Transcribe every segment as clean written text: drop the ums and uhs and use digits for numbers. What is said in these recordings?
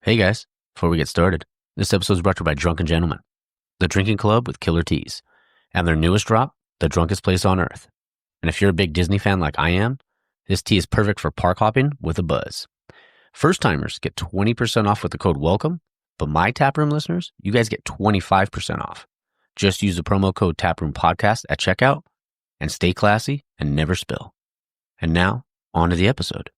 Hey guys, before we get started, this episode is brought to you by Drunken Gentlemen, the drinking club with killer teas, and their newest drop, The Drunkest Place on Earth. And if you're a big Disney fan like I am, this tea is perfect for park hopping with a buzz. First timers get 20% off with the code WELCOME, but my Taproom listeners, you guys get 25% off. Just use the promo code Taproom Podcast at checkout and stay classy and never spill. And now, on to the episode.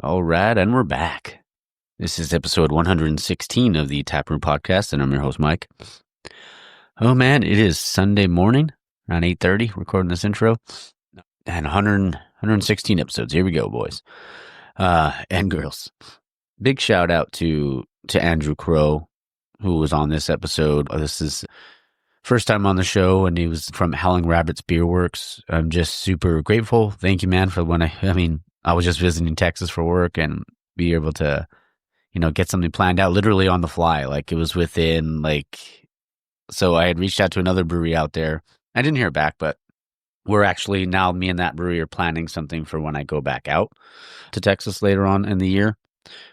All right, and we're back. This is episode 116 of the Taproom Podcast, and I'm your host, Mike. Oh man, it is Sunday morning, around 8:30, recording this intro, and 116 episodes. Here we go, boys and girls. Big shout out to Andrew Crowe, who was on this episode. This is first time on the show, and he was from Howling Rabbit's Beer Works. I'm just super grateful. Thank you, man, for I was just visiting Texas for work and be able to, get something planned out literally on the fly. Like it was so I had reached out to another brewery out there. I didn't hear back, but we're actually now, me and that brewery are planning something for when I go back out to Texas later on in the year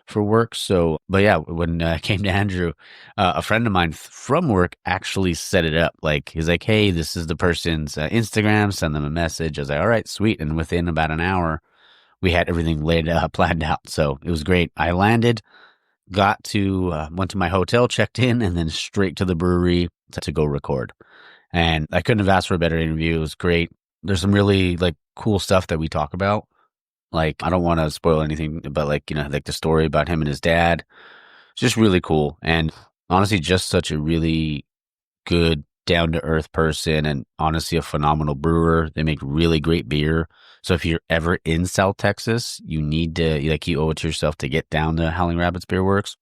for work. So, but yeah, when I came to Andrew, a friend of mine from work actually set it up. Like he's like, hey, this is the person's Instagram, send them a message. I was like, all right, sweet. And within about an hour, we had everything planned out. So it was great. I landed, went to my hotel, checked in, and then straight to the brewery to go record. And I couldn't have asked for a better interview. It was great. There's some really cool stuff that we talk about. I don't want to spoil anything, but the story about him and his dad. It's just really cool. And honestly, just such a really good, down-to-earth person, and honestly a phenomenal brewer. They make really great beer. So if you're ever in South Texas, you need to, you owe it to yourself to get down to Howling Rabbit's Beer Works.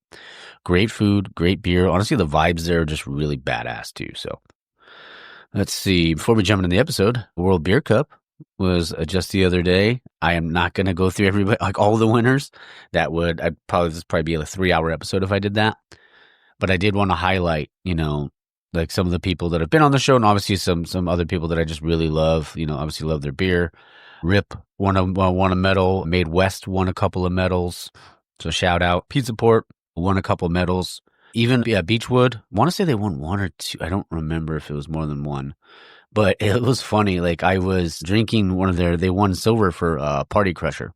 Great food, great beer. Honestly, the vibes there are just really badass too. So let's see. Before we jump into the episode, World Beer Cup was just the other day. I am not going to go through everybody, all the winners. This would probably be a 3-hour episode if I did that. But I did want to highlight, some of the people that have been on the show, and obviously some other people that I just really love. Obviously love their beer. Rip won a medal. Made West won a couple of medals. So shout out. Pizza Port won a couple of medals. Even Beechwood, I want to say they won one or two. I don't remember if it was more than one. But it was funny. I was drinking they won silver for Party Crusher.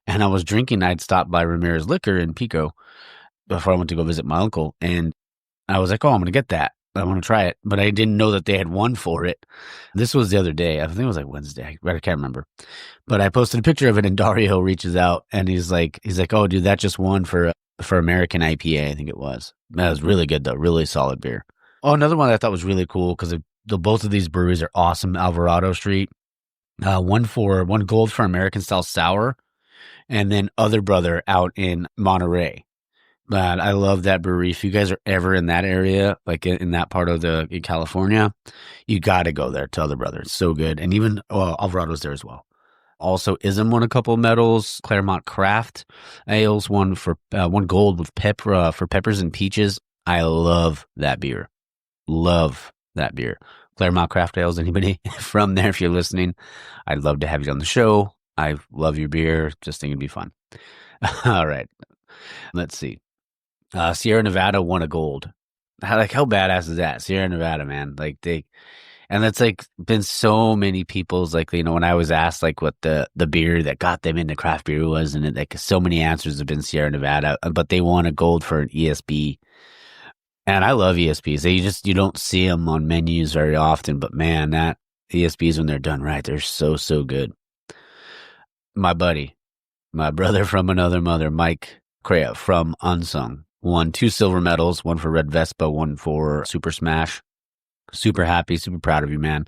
And I was drinking, I'd stopped by Ramirez Liquor in Pico before I went to go visit my uncle. And I was like, oh, I'm going to get that. I want to try it. But I didn't know that they had won for it. This was the other day. I think it was Wednesday. I can't remember. But I posted a picture of it, and Dario reaches out, and he's like, oh, dude, that just won for American IPA, I think it was. That was really good, though. Really solid beer. Oh, another one that I thought was really cool, because both of these breweries are awesome. Alvarado Street. One gold for American Style Sour, and then Other Brother out in Monterey. But I love that brewery. If you guys are ever in that area, in that part of in California, you got to go there to Other Brother. It's so good. And even Alvarado's there as well. Also, Ism won a couple of medals. Claremont Craft Ales won gold with for peppers and peaches. I love that beer. Love that beer. Claremont Craft Ales, anybody from there, if you're listening, I'd love to have you on the show. I love your beer. Just think it'd be fun. All right. Let's see. Sierra Nevada won a gold. How badass is that? Sierra Nevada, man. And that's been so many people's when I was asked what the beer that got them into craft beer was, and so many answers have been Sierra Nevada, but they won a gold for an ESB. And I love ESBs. You don't see them on menus very often, but man, that ESBs, when they're done right, they're so, so good. My brother from another mother, Mike Crowe from Unsung, won 2 silver medals, one for Red Vespa, one for Super Smash. Super happy, super proud of you, man.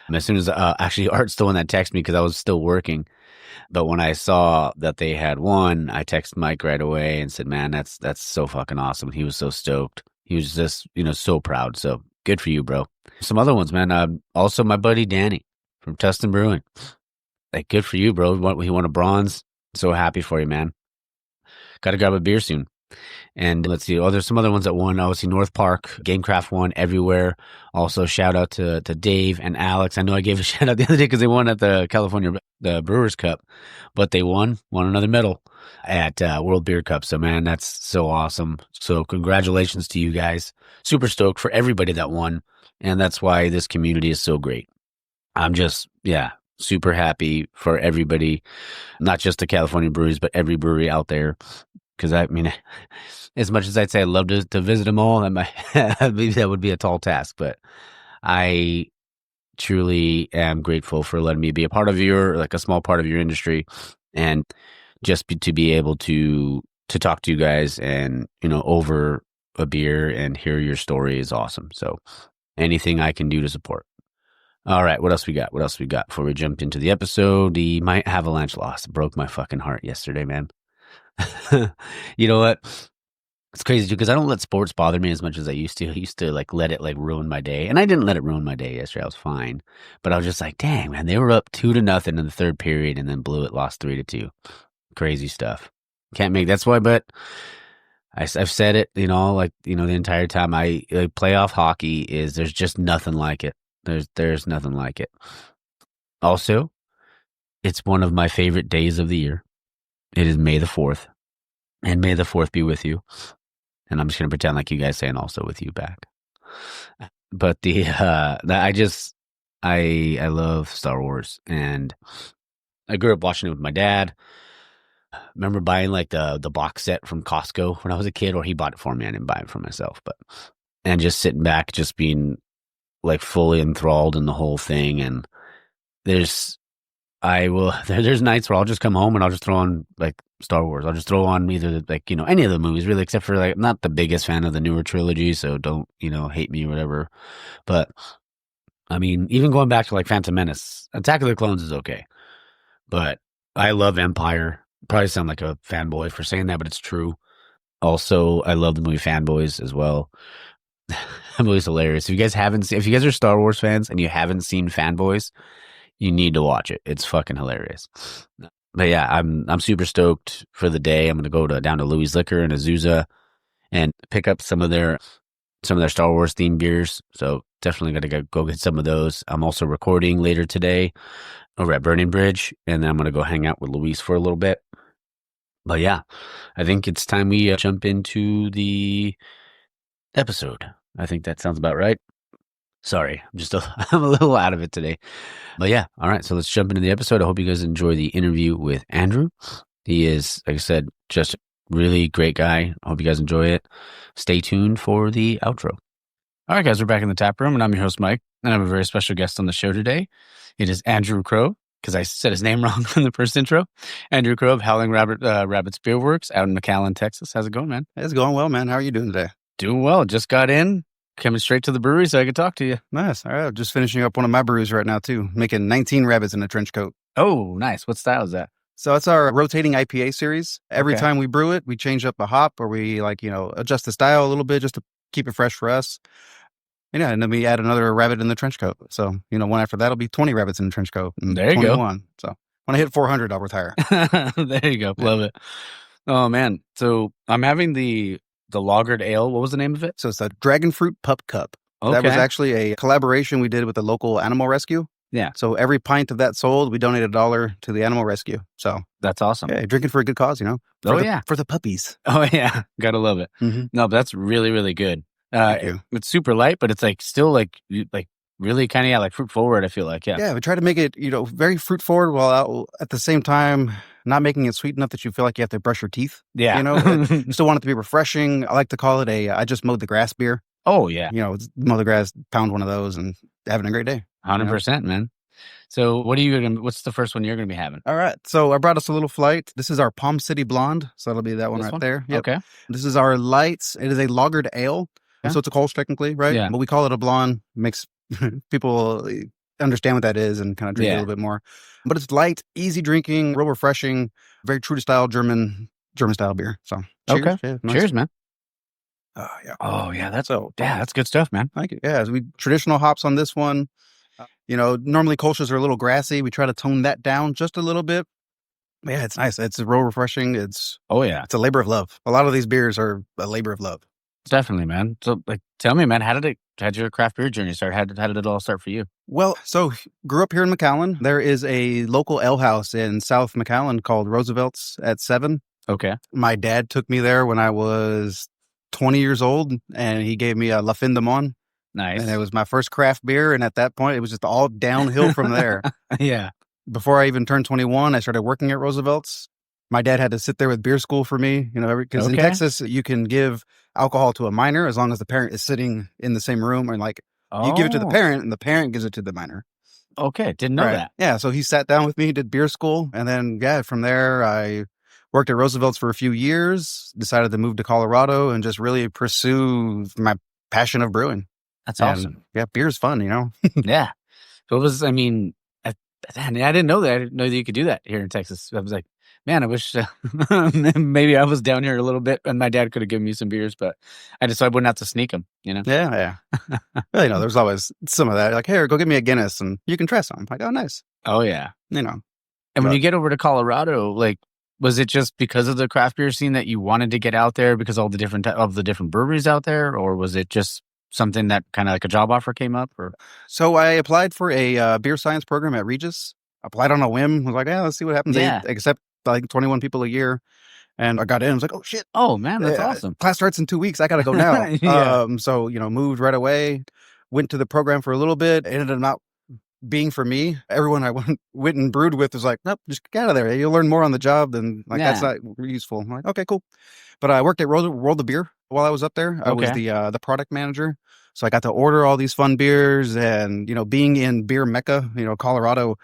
And as soon as, actually, Art's the one that texted me because I was still working. But when I saw that they had won, I texted Mike right away and said, man, that's so fucking awesome. He was so stoked. He was just, so proud. So good for you, bro. Some other ones, man. Also, my buddy Danny from Tustin Brewing. Like, good for you, bro. He won a bronze. So happy for you, man. Got to grab a beer soon. And let's see. Oh, there's some other ones that won. Obviously, North Park, Gamecraft won everywhere. Also, shout out to Dave and Alex. I know I gave a shout out the other day because they won at the California Brewers Cup, but they won another medal at World Beer Cup. So, man, that's so awesome. So, congratulations to you guys. Super stoked for everybody that won. And that's why this community is so great. I'm just, super happy for everybody, not just the California breweries, but every brewery out there. Because I mean, as much as I'd say I'd love to visit them all, that would be a tall task. But I truly am grateful for letting me be a part of a small part of your industry, and just to be able to talk to you guys and over a beer and hear your story is awesome. So anything I can do to support. All right, what else we got? Before we jump into the episode? My Avalanche loss broke my fucking heart yesterday, man. You know what? It's crazy too because I don't let sports bother me as much as I used to. I used to let it ruin my day, and I didn't let it ruin my day yesterday. I was fine, but I was just like, dang, man, they were up 2-0 in the third period, and then blew it, lost 3-2. Crazy stuff. Can't make. That's why, but I've said it, the entire time. Playoff hockey there's just nothing like it. There's nothing like it. Also, it's one of my favorite days of the year. It is May the 4th, and May the 4th be with you. And I'm just going to pretend like you guys say, and also with you back. But I love Star Wars, and I grew up watching it with my dad. I remember buying the box set from Costco when I was a kid, or he bought it for me. I didn't buy it for myself, and just sitting back, just being fully enthralled in the whole thing. And there's nights where I'll just come home and I'll just throw on Star Wars. I'll just throw on either any of the movies really, except for I'm not the biggest fan of the newer trilogy, so don't hate me or whatever. But I mean, even going back to Phantom Menace, Attack of the Clones is okay, but I love Empire. Probably sound like a fanboy for saying that, but it's true. Also, I love the movie Fanboys as well. That movie's hilarious. If you guys are Star Wars fans and you haven't seen Fanboys, you need to watch it. It's fucking hilarious. But yeah, I'm super stoked for the day. I'm going to go down to Louis Liquor in Azusa and pick up some of their Star Wars themed beers. So definitely got to go get some of those. I'm also recording later today over at Burning Bridge, and then I'm going to go hang out with Luis for a little bit. But yeah, I think it's time we jump into the episode. I think that sounds about right. Sorry, I'm a little out of it today. But yeah, all right, so let's jump into the episode. I hope you guys enjoy the interview with Andrew. He is, like I said, just a really great guy. I hope you guys enjoy it. Stay tuned for the outro. All right, guys, we're back in the tap room, and I'm your host, Mike, and I have a very special guest on the show today. It is Andrew Crowe, because I said his name wrong in the first intro. Andrew Crowe of Howling Rabbit's Beer Works out in McAllen, Texas. How's it going, man? It's going well, man. How are you doing today? Doing well. Just got in. Coming straight to the brewery so I could talk to you. Nice. All right. Just finishing up one of my brews right now, too. Making 19 rabbits in a trench coat. Oh, nice. What style is that? So it's our rotating IPA series. Every time we brew it, we change up a hop or we adjust the style a little bit just to keep it fresh for us. And then we add another rabbit in the trench coat. So, one after that will be 20 rabbits in the trench coat. There you 21. Go. So when I hit 400, I'll retire. There you go. Love it. Oh, man. So I'm having the lagered ale. What was the name of it? So it's a Dragon Fruit Pup Cup. Okay. That was actually a collaboration we did with the local animal rescue. Yeah. So every pint of that sold, we donate $1 to the animal rescue. So that's awesome. Yeah, drinking for a good cause, for the puppies. Oh yeah, gotta love it. Mm-hmm. No, but that's really really good. Thank you. It's super light, but it's still really kind of fruit forward. I feel like yeah. We try to make it very fruit forward while at the same time not making it sweet enough that you feel like you have to brush your teeth. Yeah, you still want it to be refreshing. I like to call it I just mowed the grass beer. Oh yeah, mow the grass, pound one of those, and having a great day. 100%, man. So what's the first one you're gonna be having? All right, so I brought us a little flight. This is our Palm City Blonde, so that'll be that one there. Yep. Okay. This is our lights. It is a lagered ale, so it's a Kolsch technically, right? Yeah. But we call it a blonde. Makes people understand what that is and kind of drink a little bit more. But it's light, easy drinking, real refreshing, very true to style German style beer. So cheers. Okay. Yeah, nice. Cheers, man. Yeah. Oh yeah, that's So that's good stuff, man. thank you. Yeah, so we traditional hops on this one. Normally Kolsch's are a little grassy. We try to tone that down just a little bit. Yeah, it's nice. It's real refreshing. It's Yeah, a labor of love. A lot of these beers are a labor of love. definitely, man. So, like, tell me, man, how'd your craft beer journey start? How did it all start for you? Well, so grew up here in McAllen. There is a local ale house in South McAllen called Roosevelt's at 7. Okay, My dad took me there when I was 20 years old, and he gave me a La Fin de Mon, nice. and it was my first craft beer. And at that point, it was just all downhill from there. Yeah. Before I even turned 21, I started working at Roosevelt's. My dad had to sit there with beer school for me, because in Texas, you can give alcohol to a minor as long as the parent is sitting in the same room, and you give it to the parent and the parent gives it to the minor. Okay, didn't know that. Yeah, so he sat down with me, did beer school, and then from there I worked at Roosevelt's for a few years, decided to move to Colorado and just really pursue my passion of brewing. That's awesome. Yeah, beer's fun, Yeah. So I didn't know that. I didn't know that you could do that here in Texas. I was like, man, I wish maybe I was down here a little bit and my dad could have given me some beers, but I wouldn't have to sneak them, Yeah. Well, there's always some of that. Like, hey, go get me a Guinness and you can try some. I'm like, oh, nice. Oh, yeah. And when But- you get over to Colorado, like, was it just because of the craft beer scene that you wanted to get out there because all the different breweries out there, or was it just something that kind of like a job offer came up? Or So I applied for a beer science program at Regis. Applied on a whim. Was like, yeah, let's see what happens. Yeah. They accept like 21 people a year. And I got in. I was like, oh, shit. Oh, man, that's awesome. Class starts in 2 weeks. I got to go now. Yeah. So, moved right away. Went to the program for a little bit. Ended up not being for me. Everyone I went and brewed with was like, nope, just get out of there. You'll learn more on the job than that's not useful. I'm like, okay, cool. But I worked at World of Beer while I was up there. I was the product manager. So I got to order all these fun beers and, being in beer Mecca, Colorado,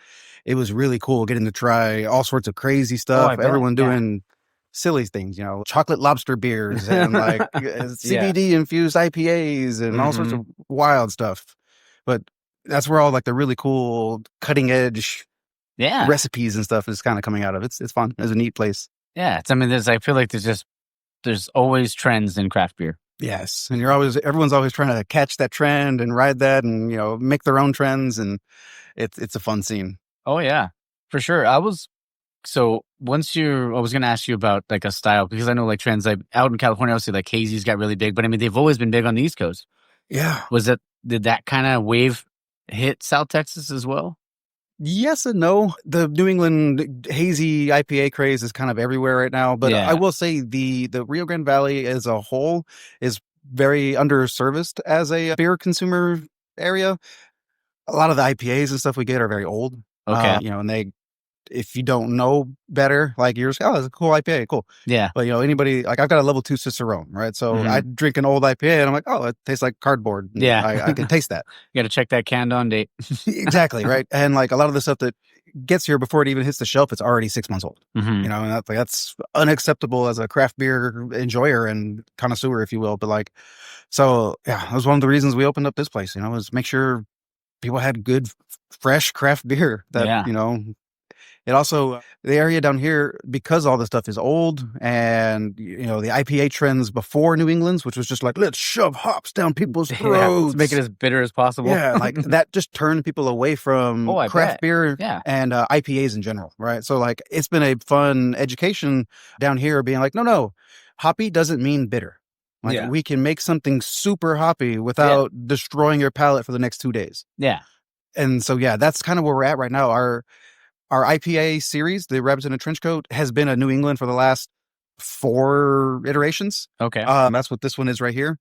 it was really cool getting to try all sorts of crazy stuff. Everyone doing silly things, chocolate lobster beers and like CBD infused IPAs and all sorts of wild stuff. But that's where all like the really cool cutting edge recipes and stuff is kind of coming out of. It's fun. It's a neat place. Yeah. I feel like there's always trends in craft beer. Yes. And everyone's always trying to catch that trend and ride that and, make their own trends. And it's a fun scene. Oh yeah, for sure. I was going to ask you about like a style, because I know like trends like out in California, obviously like hazy's got really big, but I mean, they've always been big on the East Coast. Yeah. Did that kind of wave hit South Texas as well? Yes and no. The New England hazy IPA craze is kind of everywhere right now, but I will say the Rio Grande Valley as a whole is very underserviced as a beer consumer area. A lot of the IPAs and stuff we get are very old. Okay. And if you don't know better, like you're just, oh, it's a cool IPA, cool. Yeah. But anybody, like I've got a level 2 Cicerone, right? So I drink an old IPA and I'm like, oh, it tastes like cardboard. Yeah. I can taste that. You got to check that canned on date. Exactly, right? And like a lot of the stuff that gets here before it even hits the shelf, it's already 6 months old. And that's unacceptable as a craft beer enjoyer and connoisseur, if you will. But like, so yeah, that was one of the reasons we opened up this place, was make sure people had good, fresh craft beer that, it also, the area down here, because all this stuff is old and, the IPA trends before New England's, which was just like, let's shove hops down people's throats. Let's make it as bitter as possible. Yeah, like that just turned people away from craft beer and IPAs in general, right? So like, it's been a fun education down here being like, no, hoppy doesn't mean bitter. Like we can make something super hoppy without destroying your palate for the next 2 days. Yeah. And so, that's kind of where we're at right now. Our IPA series, the Rabbits in a Trench Coat, has been a New England for the last 4 iterations. Okay. That's what this one is right here.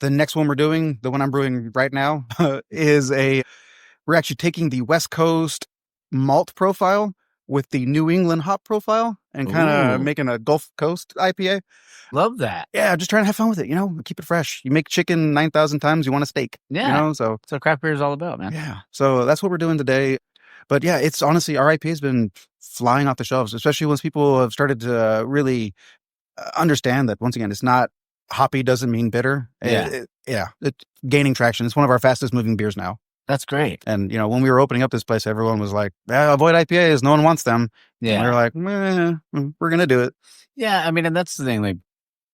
The next one we're doing, the one I'm brewing right now, we're actually taking the West Coast malt profile with the New England hop profile and kind of making a Gulf Coast IPA. Love that. Yeah, just trying to have fun with it, keep it fresh. You make chicken 9,000 times, you want a steak. Yeah. So that's what craft beer is all about, man. Yeah. So that's what we're doing today. But yeah, it's honestly, our IPA has been flying off the shelves, especially once people have started to really understand that, once again, it's not hoppy doesn't mean bitter. It's gaining traction. It's one of our fastest moving beers now. That's great. And, when we were opening up this place, everyone was like, avoid IPAs. No one wants them. Yeah. And we were like, we're going to do it. Yeah. I mean, and that's the thing. Like,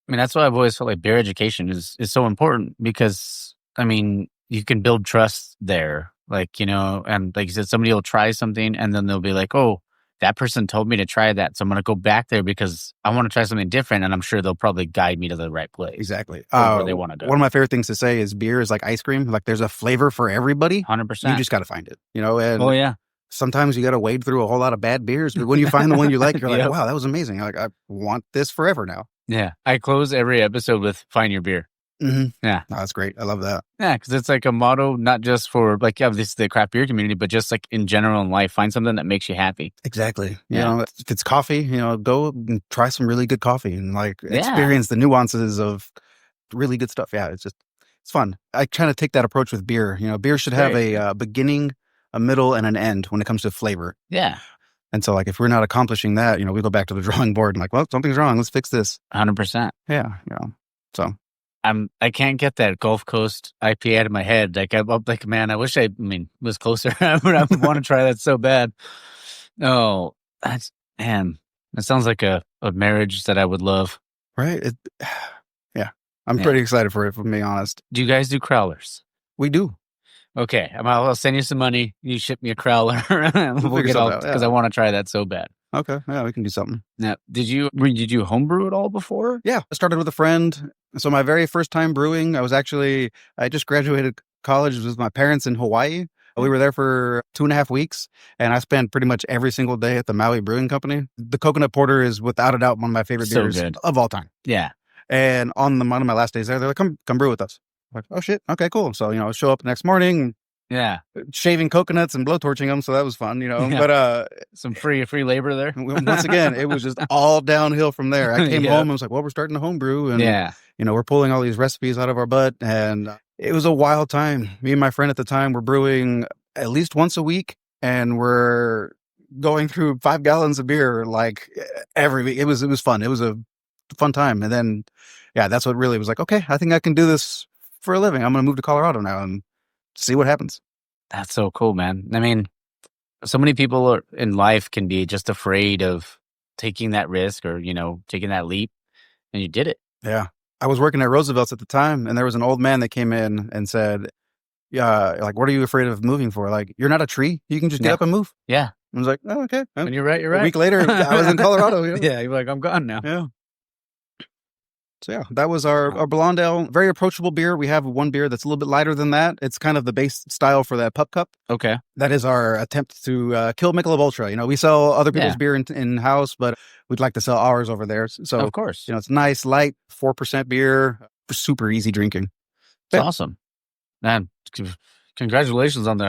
I mean, that's why I've always felt like beer education is so important because, I mean, you can build trust there. Like, and like you said, somebody will try something and then they'll be like, oh, that person told me to try that. So I'm going to go back there because I want to try something different. And I'm sure they'll probably guide me to the right place. Exactly. Where they want to go. One of my favorite things to say is beer is like ice cream. Like there's a flavor for everybody. 100%. You just got to find it, and oh, yeah. Sometimes you got to wade through a whole lot of bad beers, but when you find the one you like, you're like, wow, that was amazing. Like, I want this forever now. Yeah. I close every episode with find your beer. Mm-hmm. Yeah. Oh, that's great. I love that. Yeah. Because it's like a motto, not just for like, this is the craft beer community, but just like in general in life, find something that makes you happy. Exactly. You know, if it's coffee, go and try some really good coffee and experience the nuances of really good stuff. Yeah. It's fun. I kind of take that approach with beer. Beer should have a beginning, a middle, and an end when it comes to flavor. Yeah. And so, if we're not accomplishing that, we go back to the drawing board and well, something's wrong. Let's fix this. 100%. Yeah. So I can't get that Gulf Coast IPA out of my head. Like I'm like, man, I wish was closer. But I would want to try that so bad. Oh, that sounds like a marriage that I would love. Right. Yeah. I'm pretty excited for it, if I'm being honest. Do you guys do crowlers? We do. Okay, I'll send you some money. You ship me a crowler. We'll get out because I want to try that so bad. Okay, yeah, we can do something. Now, did you homebrew at all before? Yeah, I started with a friend. So my very first time brewing, I just graduated college with my parents in Hawaii. We were there for 2.5 weeks, and I spent pretty much every single day at the Maui Brewing Company. The coconut porter is without a doubt one of my favorite beers of all time. Yeah. And on one of my last days there, they're like, come brew with us. I'm like, oh shit, okay, cool. So, I show up the next morning, shaving coconuts and blowtorching them. So that was fun, but, some free labor there. Once again, it was just all downhill from there. I came home and was like, well, we're starting to homebrew and, we're pulling all these recipes out of our butt. And it was a wild time. Me and my friend at the time were brewing at least once a week, and we're going through 5 gallons of beer every week. It was fun. It was a fun time. And then, that's what really was like, okay, I think I can do this for a living. I'm going to move to Colorado now and see what happens. That's so cool, man. I mean, so many people in life can be just afraid of taking that risk or, taking that leap, and you did it. Yeah. I was working at Roosevelt's at the time, and there was an old man that came in and said, what are you afraid of moving for? Like, you're not a tree. You can just get up and move. Yeah. I was like, oh, okay. And you're right. A week later, I was in Colorado. Yeah. You're like, I'm gone now. Yeah. So that was our Blonde Ale. Very approachable beer. We have one beer that's a little bit lighter than that. It's kind of the base style for that pup cup. Okay. That is our attempt to kill Michelob Ultra. We sell other people's beer in-house, but we'd like to sell ours over there. So, of course, it's nice, light, 4% beer, super easy drinking. It's awesome. Man, congratulations on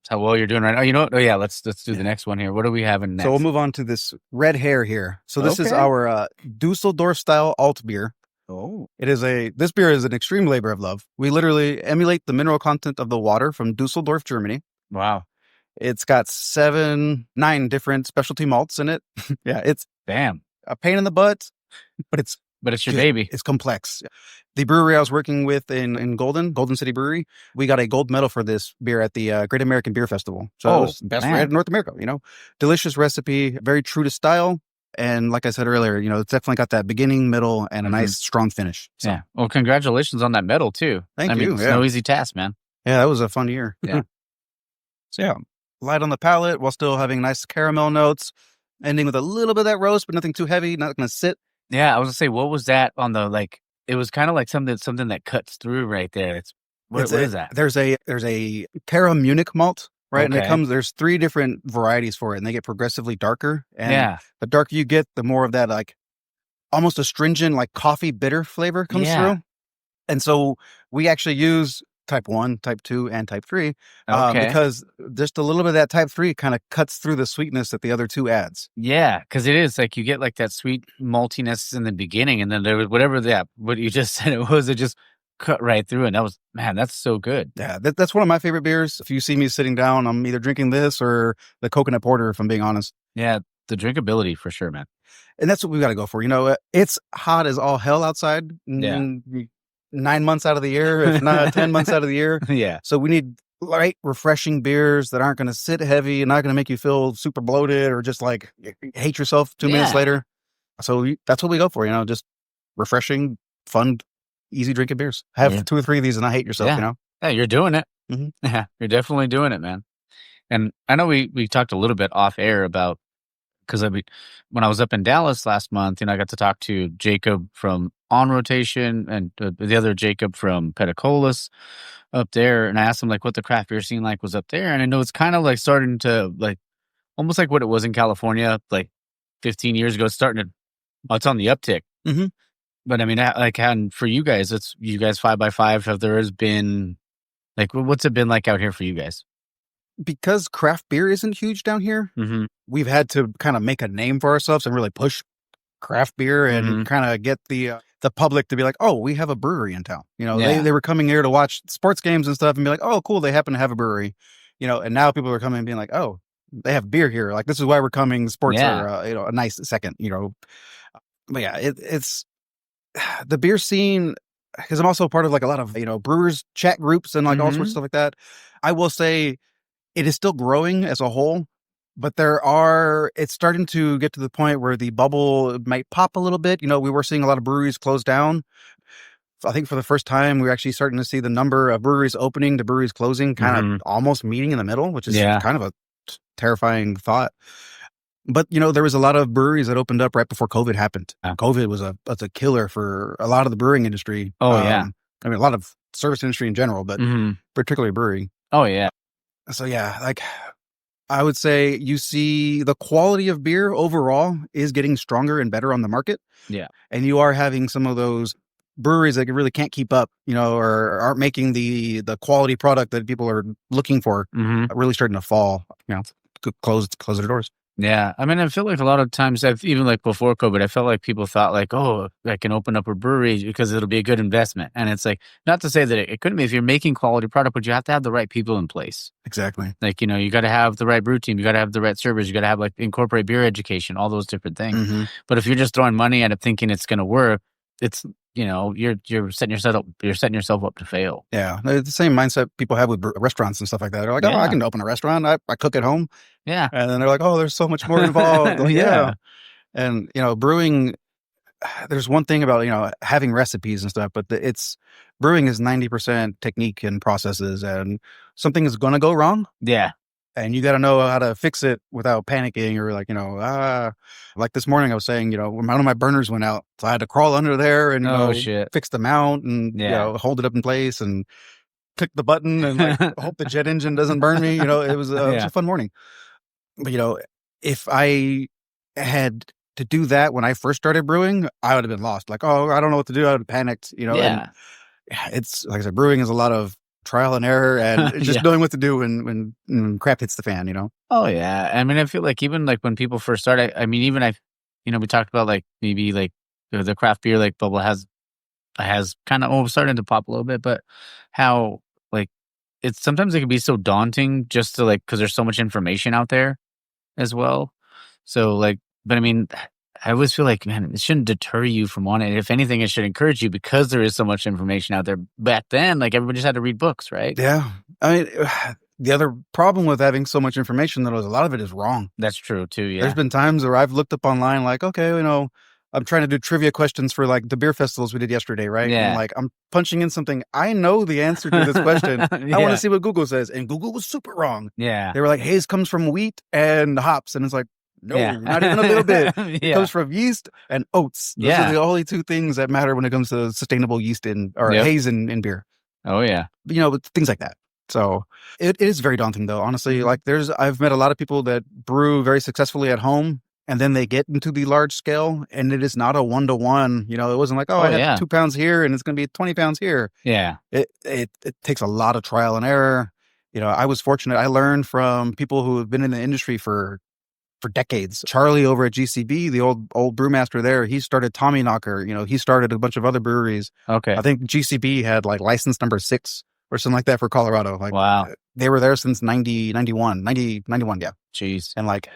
how well you're doing right now. You know what? Oh yeah, let's do the next one here. What are we having next? So we'll move on to this red hair here. So this is our Dusseldorf style alt beer. Oh. This beer is an extreme labor of love. We literally emulate the mineral content of the water from Dusseldorf, Germany. Wow. It's got 9 different specialty malts in it. It's a pain in the butt, but it's your baby. It's complex. The brewery I was working with in Golden City Brewery, we got a gold medal for this beer at the Great American Beer Festival. So it was the best in North America, Delicious recipe, very true to style. And like I said earlier, it's definitely got that beginning, middle, and a nice, strong finish. So. Yeah. Well, congratulations on that medal, too. Thank you. It's no easy task, man. Yeah, that was a fun year. Yeah. So, light on the palate while still having nice caramel notes, ending with a little bit of that roast, but nothing too heavy, not going to sit. Yeah, I was going to say, what was that on the, it was kind of like something that cuts through right there. What is that? There's a Cara Munich malt. Right. Okay. And there's 3 different varieties for it, and they get progressively darker. And the darker you get, the more of that, almost astringent, coffee bitter flavor comes through. And so we actually use type 1, type 2, and type 3 because just a little bit of that type 3 kind of cuts through the sweetness that the other 2 adds. Yeah. Cause it is you get that sweet maltiness in the beginning, and then there was what you just said it just cut right through, and that's so good. Yeah, that's one of my favorite beers. If you see me sitting down, I'm either drinking this or the coconut porter, if I'm being honest. Yeah, the drinkability for sure, man. And that's what we got to go for. It's hot as all hell outside. 9 months out of the year, if not 10 months out of the year. Yeah. So we need light, refreshing beers that aren't going to sit heavy and not going to make you feel super bloated or just hate yourself 2 minutes later. So that's what we go for. Just refreshing, fun, easy drinking beers. Have 2 or 3 of these and not hate yourself, you know? Yeah, you're doing it. Mhm. Yeah, you're definitely doing it, man. And I know we talked a little bit off air about, because when I was up in Dallas last month, I got to talk to Jacob from On Rotation and the other Jacob from Pedicolis up there, and I asked him like what the craft beer scene like was up there, and I know it's kind of like starting to like almost like what it was in California like 15 years ago. It's starting to, it's on the uptick. Mm-hmm. But I mean, and for you guys, it's you guys 5x5. Have there has been like what's it been like out here for you guys? Because craft beer isn't huge down here, we've had to kind of make a name for ourselves and really push craft beer and kind of get the public to be like, oh, we have a brewery in town. They were coming here to watch sports games and stuff and be like, oh, cool, they happen to have a brewery. And now people are coming and being like, oh, they have beer here. Like, this is why we're coming. Sports are a nice second. But yeah, it's the beer scene, because I'm also part of like a lot of brewers chat groups and like all sorts of stuff like that. I will say it is still growing as a whole, but it's starting to get to the point where the bubble might pop a little bit. We were seeing a lot of breweries close down. I think for the first time, we're actually starting to see the number of breweries opening to breweries closing kind of almost meeting in the middle, which is kind of a terrifying thought. But, there was a lot of breweries that opened up right before COVID happened. COVID was a killer for a lot of the brewing industry. Oh, yeah. I mean, a lot of service industry in general, but particularly brewery. Oh, yeah. So, yeah, like I would say you see the quality of beer overall is getting stronger and better on the market. Yeah. And you are having some of those breweries that really can't keep up, or aren't making the quality product that people are looking for, really starting to fall, close their doors. Yeah. I mean, I feel like a lot of times, even like before COVID, I felt like people thought like, oh, I can open up a brewery because it'll be a good investment. And it's like, not to say that it couldn't be if you're making quality product, but you have to have the right people in place. Exactly. Like, you got to have the right brew team. You got to have the right servers. You got to have like incorporate beer education, all those different things. But if you're just throwing money at it thinking it's going to work, it's, you're setting yourself up to fail. Yeah. The same mindset people have with restaurants and stuff like that. They're like, oh, I can open a restaurant. I cook at home. Yeah. And then they're like, oh, there's so much more involved. Like, yeah. And, brewing, there's one thing about, having recipes and stuff, but brewing is 90% technique and processes, and something is going to go wrong. Yeah. And you got to know how to fix it without panicking or like, like this morning I was saying, one of my burners went out. So I had to crawl under there and, fix the mount and, hold it up in place and click the button and like, hope the jet engine doesn't burn me. It was a fun morning. But, if I had to do that when I first started brewing, I would have been lost. Like, oh, I don't know what to do. I would have panicked, And it's like I said, brewing is a lot of trial and error and just knowing what to do when crap hits the fan, Oh yeah. I mean, I feel like even like when people first start, I mean, even we talked about like maybe like the craft beer like bubble has kind of starting to pop a little bit, but how like it's sometimes it can be so daunting just to like, because there's so much information out there as well. So like, but I mean, I always feel like, man, it shouldn't deter you from wanting it. If anything, it should encourage you because there is so much information out there. Back then, like everybody just had to read books, right? Yeah. I mean, the other problem with having so much information, though, is a lot of it is wrong. That's true too. Yeah. There's been times where I've looked up online, like, okay, I'm trying to do trivia questions for like the beer festivals we did yesterday, right? Yeah. And like I'm punching in something. I know the answer to this question. I want to see what Google says. And Google was super wrong. Yeah. They were like, haze comes from wheat and hops. And it's like, no, not even a little bit. It comes from yeast and oats. Those are the only two things that matter when it comes to sustainable yeast haze in beer. Oh yeah. Things like that. So it is very daunting though. Honestly, like I've met a lot of people that brew very successfully at home and then they get into the large scale and it is not a 1-to-1. It wasn't like, I have 2 pounds here and it's going to be 20 pounds here. Yeah. It takes a lot of trial and error. I was fortunate. I learned from people who have been in the industry for decades. Charlie over at GCB, the old brewmaster there, he started Tommy Knocker. He started a bunch of other breweries. Okay. I think GCB had like license number 6 or something like that for Colorado. Like, wow. They were there since 91, yeah. Jeez. And like,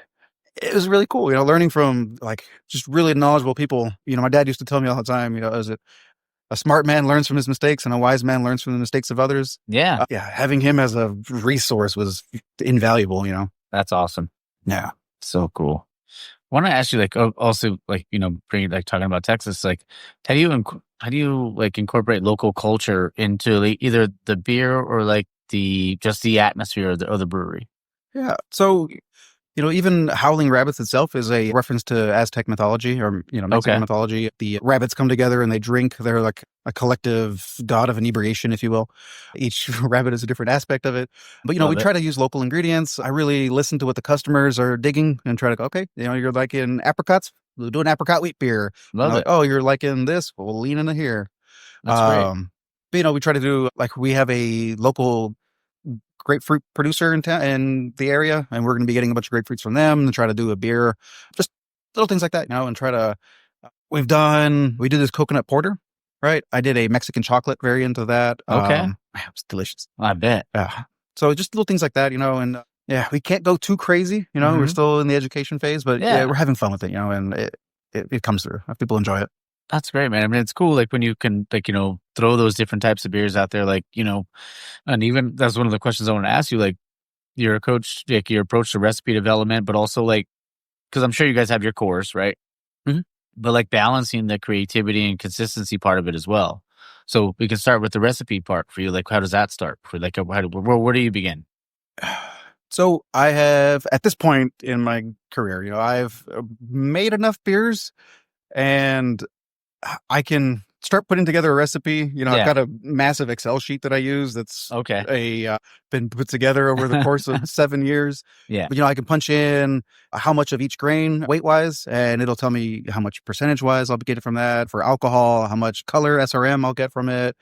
it was really cool, learning from like just really knowledgeable people. My dad used to tell me all the time, is it a smart man learns from his mistakes and a wise man learns from the mistakes of others. Yeah. Having him as a resource was invaluable, That's awesome. Yeah. So cool. want to ask you, like, also, like, bring like talking about Texas, like, how do you like incorporate local culture into like, either the beer or like just the atmosphere of the brewery? Yeah. So, even Howling Rabbits itself is a reference to Aztec mythology or, Mexican Okay, mythology. The rabbits come together and they drink. They're like a collective god of inebriation, if you will. Each rabbit is a different aspect of it. But, we love it. try to use local ingredients. I really listen to what the customers are digging and try to go, okay, you're liking apricots. We'll do an apricot wheat beer. Love Like, it. oh, you're liking this. We'll lean into here. That's great. But, we try to do like we have a local grapefruit producer in town in the area, and we're going to be getting a bunch of grapefruits from them and try to do a beer, just little things like that, and try to. We did this coconut porter, right? I did a Mexican chocolate variant of that. Okay, It was delicious. I bet. Yeah. So just little things like that, and yeah, we can't go too crazy, We're Hmm. still in the education phase, but yeah, Yeah, we're having fun with it, and it comes through. People enjoy it. that's great, man. I mean, it's cool, like when you can, like, throw those different types of beers out there, like, and even that's one of the questions I want to ask you, like, your coach, like your approach to recipe development, but also like, because I'm sure you guys have your course, right? Mhm. But like balancing the creativity and consistency part of it as well. So we can start with the recipe part for you. Like, how does that start? For like, where do you begin? So I have, at this point in my career, I've made enough beers and I can start putting together a recipe. I've Yeah. got a massive Excel sheet that I use that's Okay. been put together over the course of 7 years. Yeah. But, I can punch in how much of each grain weight wise, and it'll tell me how much percentage wise I'll be getting from that. For alcohol, how much color SRM I'll get from it.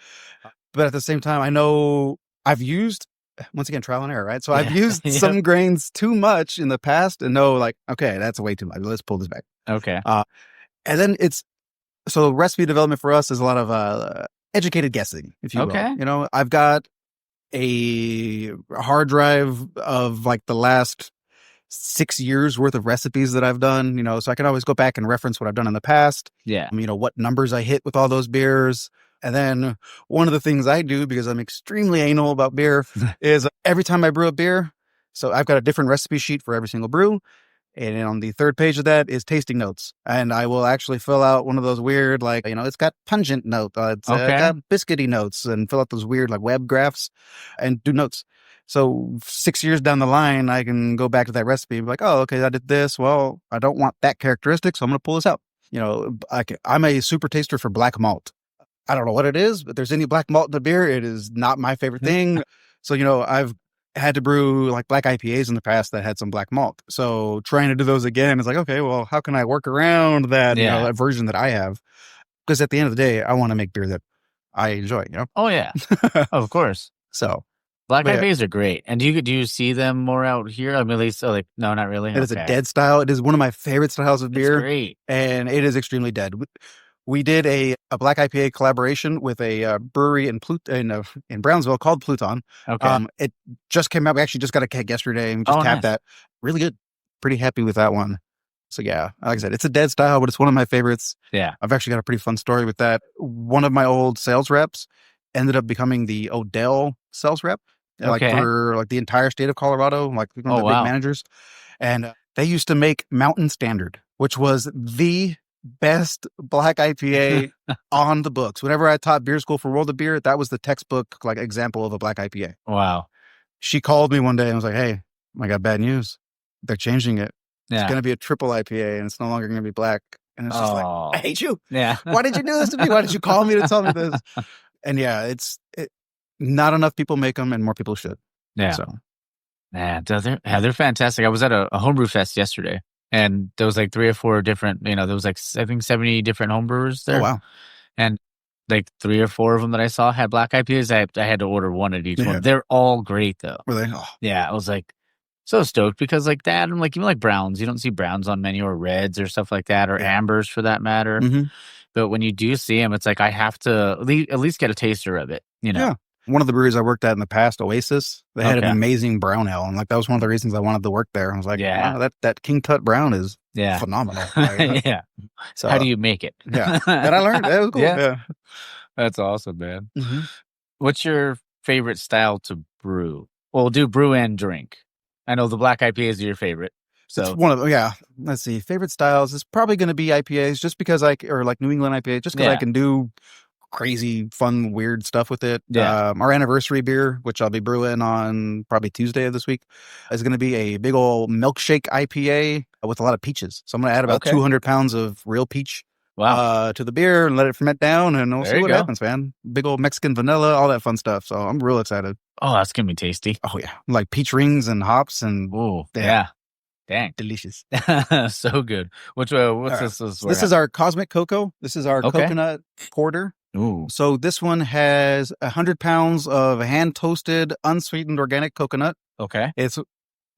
But at the same time, I know I've used, once again, trial and error, right? So I've Yeah. used Yep. some grains too much in the past and know, like, okay, that's way too much. Let's pull this back. Okay. And then so recipe development for us is a lot of educated guessing, if you will. Okay. I've got a hard drive of like the last 6 years worth of recipes that I've done, so I can always go back and reference what I've done in the past, Yeah. what numbers I hit with all those beers. And then one of the things I do, because I'm extremely anal about beer, is every time I brew a beer, so I've got a different recipe sheet for every single brew. And on the third page of that is tasting notes. And I will actually fill out one of those weird, like, it's got pungent note, it's Okay. got biscuity notes, and fill out those weird, like, web graphs and do notes. So 6 years down the line, I can go back to that recipe and be like, oh, okay, I did this. Well, I don't want that characteristic, so I'm going to pull this out. I'm a super taster for black malt. I don't know what it is, but there's any black malt in the beer, it is not my favorite thing. So, I've had to brew like black IPAs in the past that had some black malt. So trying to do those again is like, okay, well, how can I work around that, Yeah. that version that I have? Because at the end of the day, I want to make beer that I enjoy. Oh yeah. Of course. So, Black but yeah, IPAs are great. And do you see them more out here? I mean, at least, like, no, not really. it is a Okay. dead style. It is one of my favorite styles of It's beer, great. and it is extremely dead. We did a black IPA collaboration with a brewery in Brownsville called Pluton. Okay. It just came out. We actually just got a keg yesterday and just Oh, tapped nice. that. Really good. Pretty happy with that one. So yeah, like I said, it's a dead style, but it's one of my favorites. Yeah. I've actually got a pretty fun story with that. One of my old sales reps ended up becoming the Odell sales rep, like Okay. for like the entire state of Colorado, like one of Oh, the big wow. managers. And they used to make Mountain Standard, which was the best black IPA on the books. Whenever I taught beer school for World of Beer, that was the textbook like example of a black IPA. Wow. She called me one day and was like, "Hey, I got bad news. They're changing it. It's Yeah. going to be a triple IPA and it's no longer going to be black." And it's just like, Oh. I hate you. Yeah. Why did you do this to me? Why did you call me to tell me this? And yeah, not enough people make them and more people should. Yeah. So Man, they're fantastic. I was at a homebrew fest yesterday, and there was like 3 or 4 different, there was like, I think 70 different homebrewers there. oh wow. And like 3 or 4 of them that I saw had black IPAs. I had to order one at each Yeah. one. They're all great though. Were they? Oh, Yeah, I was like so stoked because like that, I'm like, even like browns, you don't see browns on menu, or reds or stuff like that, or Yeah. ambers for that matter. mhm. But when you do see them, it's like I have to at least get a taster of it. Yeah. One of the breweries I worked at in the past, Oasis, they had an Okay. amazing brown ale. And like that was one of the reasons I wanted to work there. I was like, Yeah. wow, that King Tut brown is Yeah. phenomenal. Like, Yeah. so How do you make it? yeah. And I learned that was cool. Yeah. Yeah. That's awesome, man. Mhm. What's your favorite style to brew? Well, do brew and drink. I know the black IPAs are your favorite. So it's one of them. Yeah. Let's see. Favorite styles is probably going to be IPAs, just because or like New England IPA, just because I can do crazy, fun, weird stuff with it. Yeah. Our anniversary beer, which I'll be brewing on probably Tuesday of this week, is going to be a big old milkshake IPA with a lot of peaches. So I'm going to add about 200 pounds of real peach to the beer and let it ferment down, and we'll see what happens, man. Big old Mexican vanilla, all that fun stuff. So I'm real excited. Oh, that's going to be tasty. Oh, yeah. Like peach rings and hops and... Oh, yeah. Dang. Delicious. So good. What's this? This is our Cosmic Cocoa. This is our coconut porter. Ooh. So this one has 100 pounds of hand toasted, unsweetened organic coconut. Okay. It's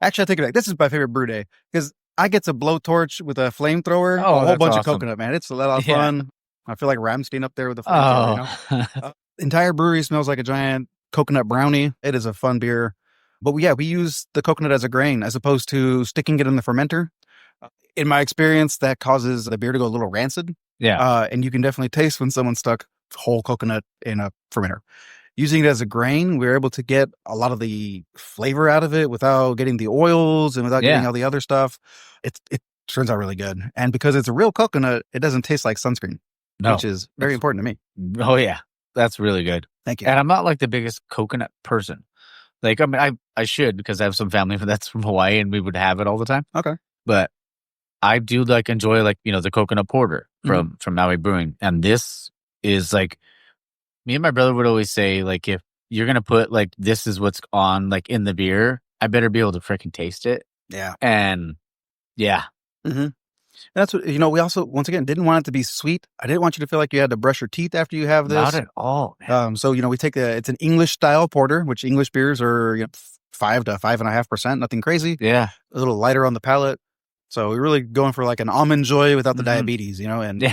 actually, I think this is my favorite brew day because I get to blowtorch with a flamethrower a whole bunch of coconut, man. It's a lot of fun. I feel like Ramstein up there with the flamethrower. Entire brewery smells like a giant coconut brownie. It is a fun beer. But we use the coconut as a grain as opposed to sticking it in the fermenter. In my experience, that causes the beer to go a little rancid. Yeah. And you can definitely taste when someone stuck whole coconut in a fermenter. Using it as a grain, we're able to get a lot of the flavor out of it without getting the oils and without getting all the other stuff. It turns out really good. And because it's a real coconut, it doesn't taste like sunscreen, which is very important to me. Oh, yeah. That's really good. Thank you. And I'm not like the biggest coconut person. Like, I mean, I should, because I have some family that's from Hawaii and we would have it all the time. Okay. But I do enjoy the coconut porter from Maui Brewing. And this is me and my brother would always say, if you're going to put this is what's on in the beer, I better be able to freaking taste it. Yeah. And yeah. Mm-hmm. That's what, we also, once again, didn't want it to be sweet. I didn't want you to feel like you had to brush your teeth after you have this. Not at all. So, we take it's an English style porter, which English beers are 5 to 5.5%, nothing crazy. Yeah. A little lighter on the palate. So we're really going for an almond joy without the diabetes, and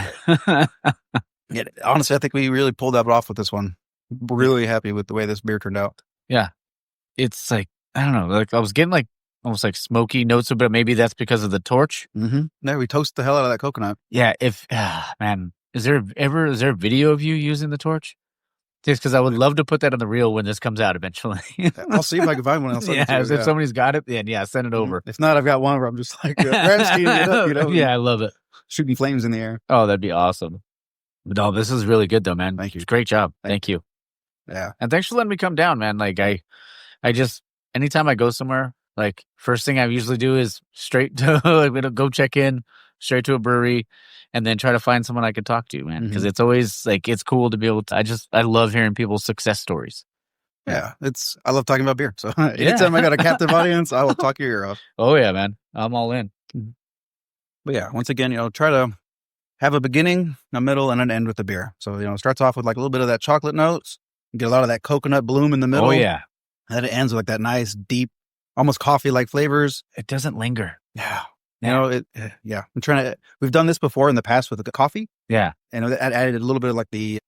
honestly, I think we really pulled that off with this one. Really happy with the way this beer turned out. Yeah. It's I don't know, I was getting almost smoky notes, but maybe that's because of the torch. Mm-hmm. No, we toast the hell out of that coconut. Yeah. Man, is there a video of you using the torch? Just because I would love to put that on the reel when this comes out eventually. I'll see if I can find one. If somebody's got it, then send it over. If not, I've got one where I'm just Yeah, I love it. Shooting flames in the air. Oh, that'd be awesome. But no, this is really good though, man. Thank you. Great job. Thank you. Yeah. And thanks for letting me come down, man. I just, anytime I go somewhere, first thing I usually do is straight to go check in, straight to a brewery, and then try to find someone I could talk to, man. Because it's always it's cool to be able to. I love hearing people's success stories. Yeah, I love talking about beer. So anytime I got a captive audience, I will talk your ear off. Oh yeah, man, I'm all in. But yeah, once again, try to have a beginning, a middle, and an end with the beer. So it starts off with a little bit of that chocolate notes, get a lot of that coconut bloom in the middle. Oh yeah, and then it ends with that nice, deep, almost coffee-like flavors. It doesn't linger. Yeah. I'm trying to, we've done this before in the past with the coffee. Yeah. And I added a little bit of the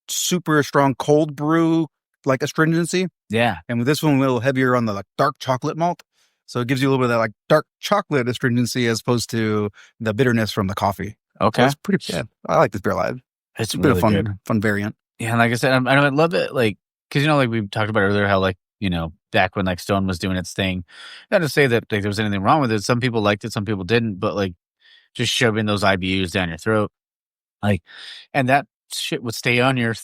super strong cold brew, astringency. Yeah. And with this one, a little heavier on the dark chocolate malt. So it gives you a little bit of that dark chocolate astringency as opposed to the bitterness from the coffee. Okay. So it's pretty good. I like this beer live. It's a really bit of good. Fun variant. Yeah. And like I said, I love it. Because, we talked about earlier how, back when Stone was doing its thing, not to say that there was anything wrong with it. Some people liked it, some people didn't, but just shoving those IBUs down your throat, and that shit would stay on your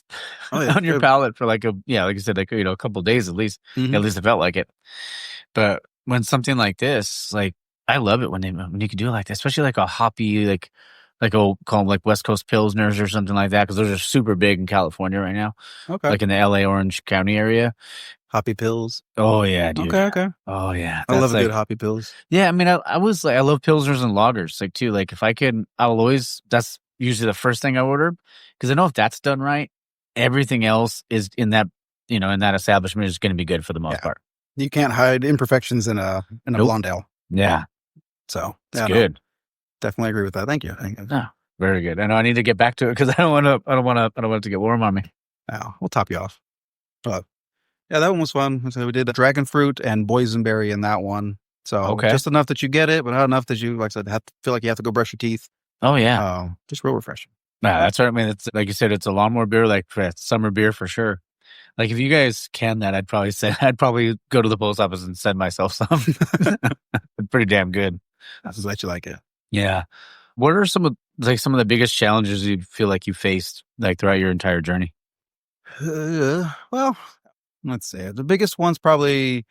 on your palate for like I said, a couple of days at least. Mm-hmm. At least it felt like it. But when something like this, I love it when you can do it like that, especially a hoppy call them West Coast Pilsners or something like that, because those are super big in California right now. Okay. In the LA Orange County area. Hoppy pills. Oh yeah, dude. Okay. Oh yeah, I love a good hoppy pills. Yeah, I mean, I love pilsners and lagers too. If I can, I'll always. That's usually the first thing I order, because I know if that's done right, everything else is in that in that establishment is going to be good for the most part. You can't hide imperfections in a blonde ale. Yeah, so it's good. No, definitely agree with that. Thank you. No, very good. I know I need to get back to it because I don't want it to get warm on me. No, we'll top you off. Yeah, that one was fun. So we did dragon fruit and boysenberry in that one. So just enough that you get it, but not enough that you, like I said, feel like you have to go brush your teeth. Oh yeah, just real refreshing. Nah, that's right. I mean, it's like you said, it's a lawnmower beer, for summer beer for sure. If you guys can that, I'd probably go to the post office and send myself some. Pretty damn good. I'll just let you like it. Yeah. What are some of the biggest challenges you feel like you faced like throughout your entire journey? Well, let's say the biggest one's probably,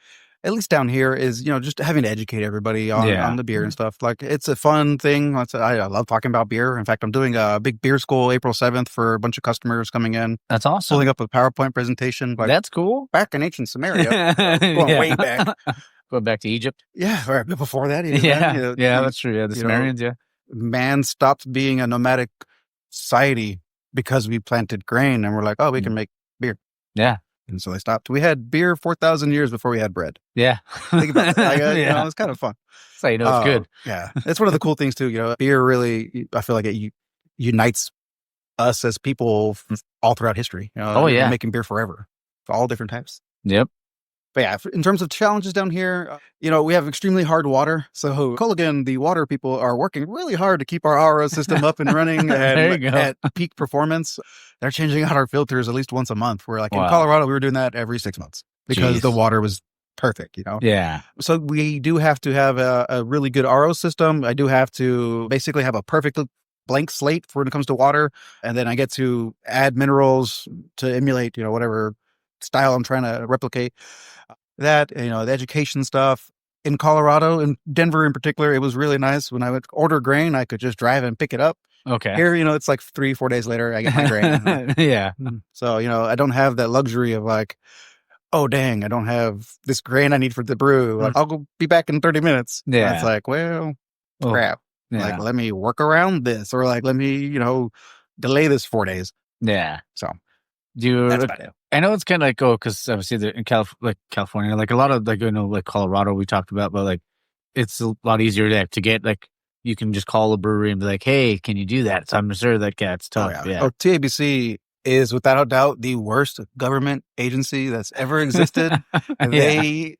at least down here, is just having to educate everybody on the beer and stuff. Like, it's a fun thing. I love talking about beer. In fact, I'm doing a big beer school April 7th for a bunch of customers coming in. That's awesome. Pulling up a PowerPoint presentation. Like, that's cool. back in ancient Samaria, going way back. Going back to Egypt. Yeah, right before that. Even That's true. Yeah, the Sumerians. Yeah, man stopped being a nomadic society because we planted grain, and we're like, oh, we can make beer. Yeah. And so they stopped. We had beer 4,000 years before we had bread. Yeah. Think about that. It's kind of fun. That's how you know it's good. Yeah. It's one of the cool things too. Beer really, I feel like it unites us as people all throughout history. Making beer forever. For all different types. Yep. But yeah, in terms of challenges down here, we have extremely hard water. So Culligan, the water people, are working really hard to keep our RO system up and running at peak performance. They're changing out our filters at least once a month. We're like, in Colorado, we were doing that every 6 months because the water was perfect, Yeah. So we do have to have a really good RO system. I do have to basically have a perfect blank slate for when it comes to water. And then I get to add minerals to emulate, whatever style I'm trying to replicate. That, the education stuff in Colorado, in Denver in particular, it was really nice. When I would order grain, I could just drive and pick it up. Okay. Here, it's like 3-4 days later, I get my grain. Yeah. So, I don't have that luxury of like, oh, dang, I don't have this grain I need for the brew. Like, I'll be back in 30 minutes. Yeah. It's like, well, crap. Yeah. Like, let me work around this, or like, let me, delay this 4 days. Yeah. So that's about it. I know it's kind of like, because obviously in California, like a lot of like Colorado we talked about, but like it's a lot easier to get, like, you can just call a brewery and be like, hey, can you do that? So I'm sure that it's tough. TABC is without a doubt the worst government agency that's ever existed. They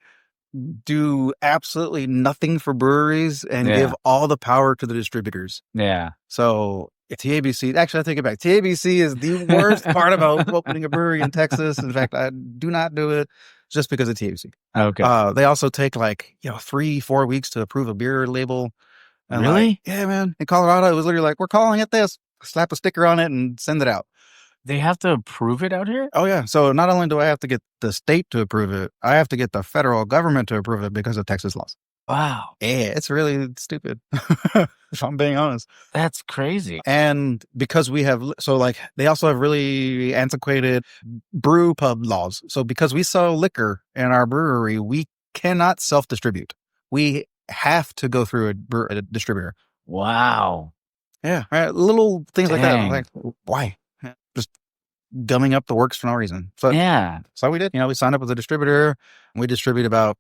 do absolutely nothing for breweries and give all the power to the distributors. Yeah. So TABC, actually, I take it back. TABC is the worst part about opening a brewery in Texas. In fact, I do not do it just because of TABC. Okay. They also take 3-4 weeks to approve a beer label. And really? Yeah, man. In Colorado, it was literally like, we're calling it this. Slap a sticker on it and send it out. They have to approve it out here? Oh, yeah. So not only do I have to get the state to approve it, I have to get the federal government to approve it because of Texas laws. Wow. Yeah, it's really stupid, if I'm being honest. That's crazy. And because we have, they also have really antiquated brew pub laws. So because we sell liquor in our brewery, we cannot self-distribute. We have to go through a distributor. Wow. Yeah. Right. Little things like that. I'm like, why? Just gumming up the works for no reason. So, yeah. So we did. We signed up with a distributor. We distribute about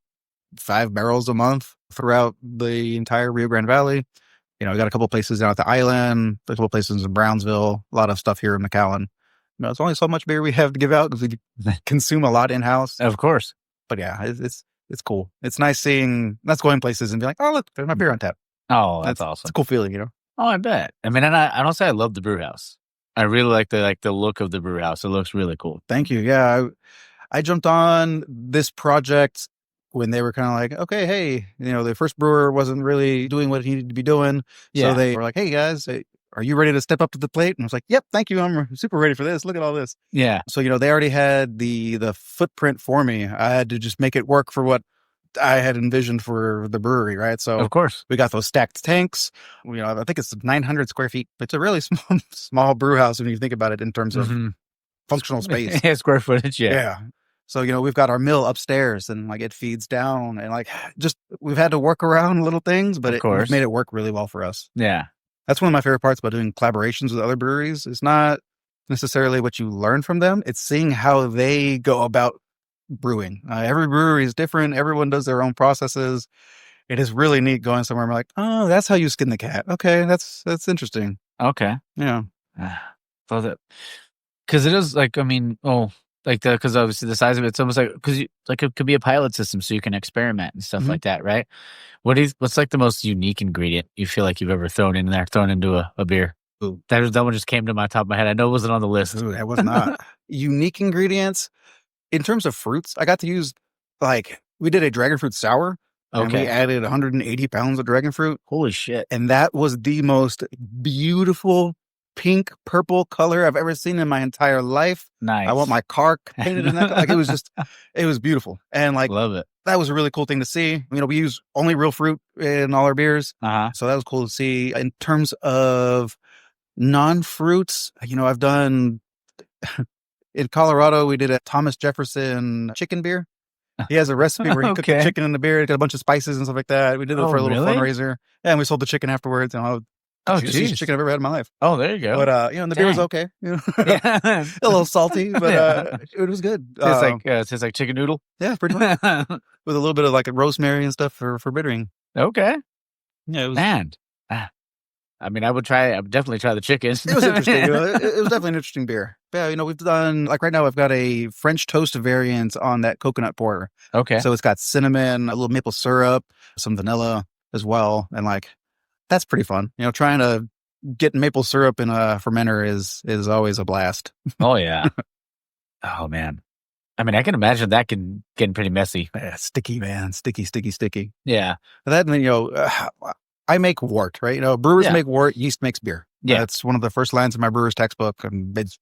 5 barrels a month throughout the entire Rio Grande Valley. We got a couple places down at the island, a couple places in Brownsville, a lot of stuff here in McAllen. It's only so much beer we have to give out because we consume a lot in-house. Of course. But yeah, it's cool. It's nice going places and be like, oh, look, there's my beer on tap. Oh, that's awesome. It's a cool feeling, Oh, I bet. I mean, and I don't say I love the brew house. I really like the look of the brew house. It looks really cool. Thank you. Yeah, I jumped on this project when they were kind of like, okay, hey, the first brewer wasn't really doing what he needed to be doing. Yeah. So they were like, hey, guys, are you ready to step up to the plate? And I was like, yep, thank you. I'm super ready for this. Look at all this. Yeah. So, they already had the footprint for me. I had to just make it work for what I had envisioned for the brewery, right? So of course we got those stacked tanks. I think it's 900 square feet. It's a really small brew house when you think about it in terms of functional space. Yeah, square footage. Yeah. So, we've got our mill upstairs and it feeds down and we've had to work around little things, but we've made it work really well for us. Yeah. That's one of my favorite parts about doing collaborations with other breweries. It's not necessarily what you learn from them. It's seeing how they go about brewing. Every brewery is different. Everyone does their own processes. It is really neat going somewhere and we're like, oh, that's how you skin the cat. Okay, that's interesting. Okay. Yeah. So that, because it is because obviously the size of it's almost like, because it could be a pilot system so you can experiment and stuff like that, right? What's like the most unique ingredient you feel like you've ever thrown into a beer? Ooh. That one just came to my top of my head. I know it wasn't on the list. Ooh, that was not. Unique ingredients. In terms of fruits, I got to use, we did a dragon fruit sour. And we Okay. added 180 pounds of dragon fruit. Holy shit. And that was the most beautiful pink purple color I've ever seen in my entire life. Nice. I want my car painted in that color. Like it was beautiful. And like, love it. that was a really cool thing to see. You know, we use only real fruit in all our beers. So that was cool to see. In terms of non-fruits, you know, I've done in Colorado, we did a Thomas Jefferson chicken beer. He has a recipe where he cooked the chicken in the beer. He got a bunch of spices and stuff like that. We did it for a little fundraiser. Yeah, and we sold the chicken afterwards. And juiciest chicken I've ever had in my life. Oh, there you go. But you know, the beer was okay. You know? A little salty, but it was good. Tastes like chicken noodle. Yeah, pretty much. With a little bit of like a rosemary and stuff for bittering. Okay. Yeah, it was. Man. I mean, I would definitely try the chicken. It was interesting. You know, it was definitely an interesting beer. But yeah, you know, we've done, like right now, I've got a French toast variant on that coconut porter. Okay. So it's got cinnamon, a little maple syrup, some vanilla as well. And like, that's pretty fun. You know, trying to get maple syrup in a fermenter is always a blast. Oh, yeah. Oh, man. I mean, I can imagine that getting pretty messy. Yeah, sticky, man. Sticky. Yeah. That, you know, I make wort, right? You know, brewers make wort, yeast makes beer. Yeah. That's one of the first lines in my brewer's textbook, and it's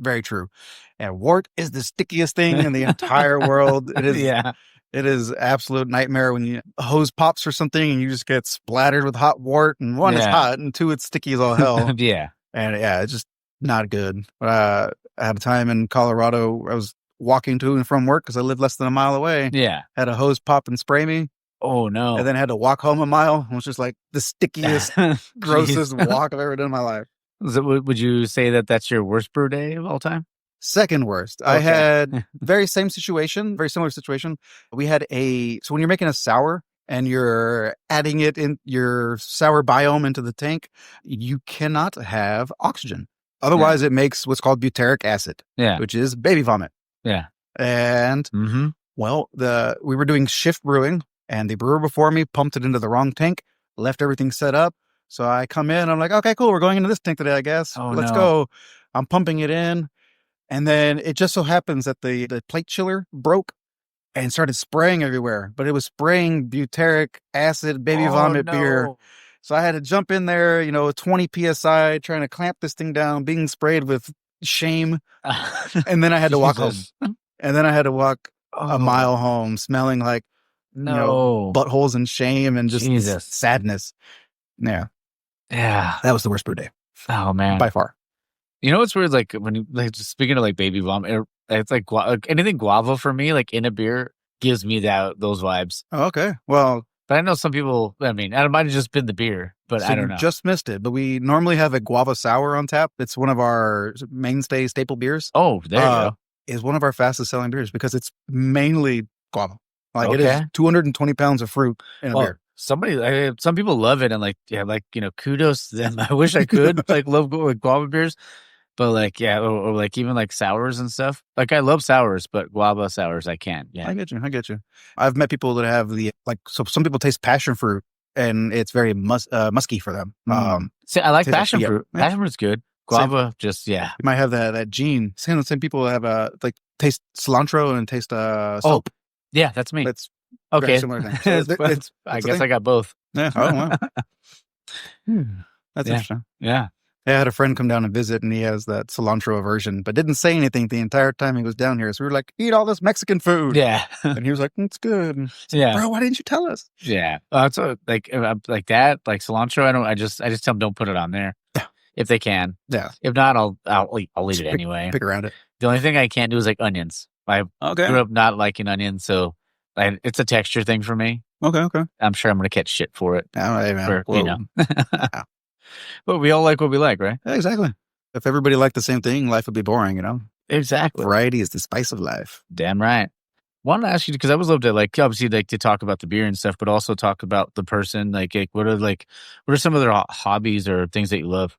very true. And wort is the stickiest thing in the entire world. It is. Yeah. It is absolute nightmare when a hose pops or something and you just get splattered with hot wort. And one, it's hot, and two, it's sticky as all hell. Yeah. And yeah, it's just not good. I had a time in Colorado, I was walking to and from work because I lived less than a mile away. Yeah. Had a hose pop and spray me. Oh, no. And then had to walk home a mile. It was just like the stickiest, grossest walk I've ever done in my life. Would you say that that's your worst brew day of all time? Second worst. Okay. I had very similar situation. We had so when you're making a sour and you're adding it in your sour biome into the tank, you cannot have oxygen. Otherwise it makes what's called butyric acid, which is baby vomit. Yeah. And well, we were doing shift brewing and the brewer before me pumped it into the wrong tank, left everything set up. So I come in, I'm like, okay, cool. We're going into this tank today, I guess. Let's go. I'm pumping it in. And then it just so happens that the plate chiller broke and started spraying everywhere, but it was spraying butyric acid, baby vomit beer. So I had to jump in there, you know, 20 PSI, trying to clamp this thing down, being sprayed with shame. And then I had to walk home. And then I had to walk a mile home smelling like, you know, buttholes and shame and just sadness. Yeah. Yeah. That was the worst brew day. Oh, man. By far. You know what's weird? Like when you speaking of like baby vomit, it's like anything guava for me, like in a beer, gives me those vibes. Oh, okay. Well, but I know some people. I mean, it might have just been the beer, but I don't know. Just missed it. But we normally have a guava sour on tap. It's one of our mainstay staple beers. Oh, there you go. Is one of our fastest selling beers because it's mainly guava. Like it is 220 pounds of fruit in a beer. Some people love it and kudos to them. I wish I could love guava beers. But or like even like sours and stuff. Like I love sours, but guava sours I can't. Yeah, I get you. I've met people that have so some people taste passion fruit and it's very musky for them. See, I like passion fruit. Yeah. Passion fruit's good. Guava, you might have that gene. Same people have taste cilantro and taste soap. Oh, yeah, that's me. It's okay. Similar thing. So I guess I got both. Yeah. Oh wow. That's interesting. Yeah. I had a friend come down and visit, and he has that cilantro aversion, but didn't say anything the entire time he was down here. So we were like, eat all this Mexican food. Yeah. And he was like, it's good. Yeah. Bro, why didn't you tell us? Yeah. So like that, like cilantro, I just tell them don't put it on there. If they can. Yeah. If not, I'll eat it anyway. Pick around it. The only thing I can't do is like onions. I grew up not liking onions, so it's a texture thing for me. Okay. I'm sure I'm going to catch shit for it. You know. But we all like what we like, right? Yeah, exactly. If everybody liked the same thing, life would be boring, you know? Exactly. Variety is the spice of life. Damn right. Wanted to ask you, because I was love to obviously to talk about the beer and stuff, but also talk about the person. What are some of their hobbies or things that you love?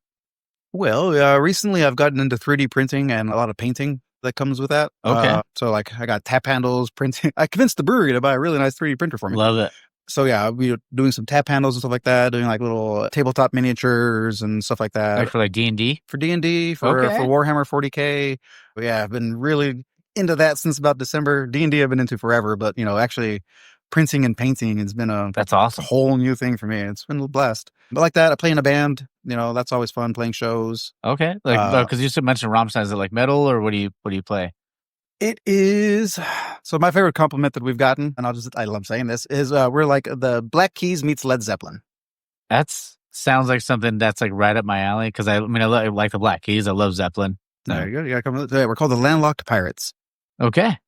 Well, recently I've gotten into 3D printing and a lot of painting that comes with that. Okay. So I got tap handles, printing. I convinced the brewery to buy a really nice 3D printer for me. Love it. So yeah, we were doing some tap handles and stuff like that, doing like little tabletop miniatures and stuff like that. Like for D&D? For D&D, for Warhammer 40K. But yeah, I've been really into that since about December. D&D I've been into forever, but actually printing and painting has been That's awesome. whole new thing for me. It's been a blast. But like that, I play in a band. That's always fun, playing shows. Okay. Because you still mentioned Rammstein. Is it like metal or what do you play? It is. So my favorite compliment that we've gotten, and I love saying this, is we're like the Black Keys meets Led Zeppelin. Sounds like something that's like right up my alley. Because I like the Black Keys. I love Zeppelin. So. There you go. We're called the Landlocked Pirates. Okay.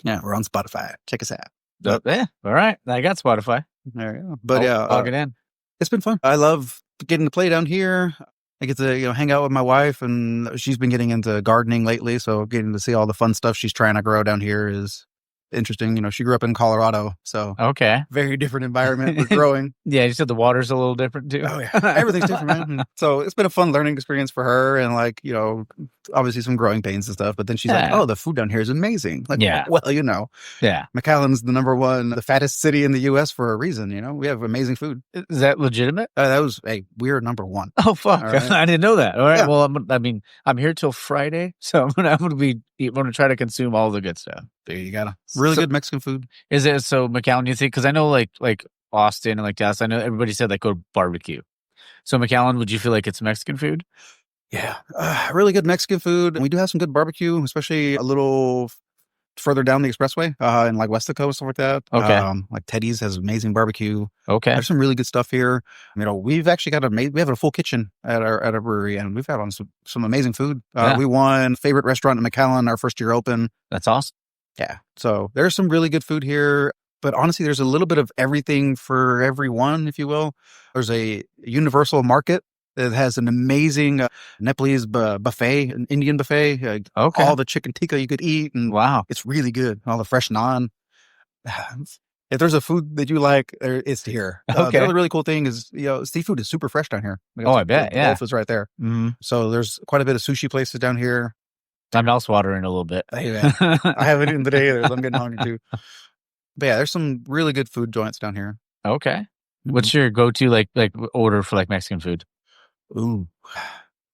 Yeah, we're on Spotify. Check us out. Yeah. All right. I got Spotify. There you go. But log it in. It's been fun. I love getting to play down here. I get to hang out with my wife, and she's been getting into gardening lately. So getting to see all the fun stuff she's trying to grow down here is interesting. She grew up in Colorado, so okay, very different environment for growing. Yeah, you said the water's a little different too. Oh yeah, everything's different, man. So it's been a fun learning experience for her, and obviously some growing pains and stuff. But then she's like, "Oh, the food down here is amazing." Like, yeah, well, yeah, McAllen's the number one, the fattest city in the U.S. for a reason. We have amazing food. Is that legitimate? We're number one. Oh fuck, right? I didn't know that. All right, yeah. Well, I'm here till Friday, so I'm gonna try to consume all the good stuff. There you go. Really good Mexican food. Is it so McAllen? You think? Because I know like Austin and like Dallas, I know everybody said like go to barbecue. So McAllen, would you feel like it's Mexican food? Yeah, really good Mexican food. We do have some good barbecue, especially a little further down the expressway in like Westico and stuff like that. Okay. Like Teddy's has amazing barbecue. Okay. There's some really good stuff here. We've actually we have a full kitchen at our brewery, and we've had on some amazing food. We won favorite restaurant in McAllen our first year open. That's awesome. Yeah. So there's some really good food here. But honestly, there's a little bit of everything for everyone, if you will. There's a universal market that has an amazing Nepalese buffet, an Indian buffet. Okay. All the chicken tikka you could eat. And wow. It's really good. All the fresh naan. If there's a food that you like, it's here. Okay. The other really cool thing is, seafood is super fresh down here. I bet. Yeah. It's right there. Mm-hmm. So there's quite a bit of sushi places down here. I'm mouth watering a little bit. Hey, man. I haven't eaten today either. So I'm getting hungry too. But yeah, there's some really good food joints down here. Okay. Mm-hmm. What's your go-to like order for like Mexican food? Ooh.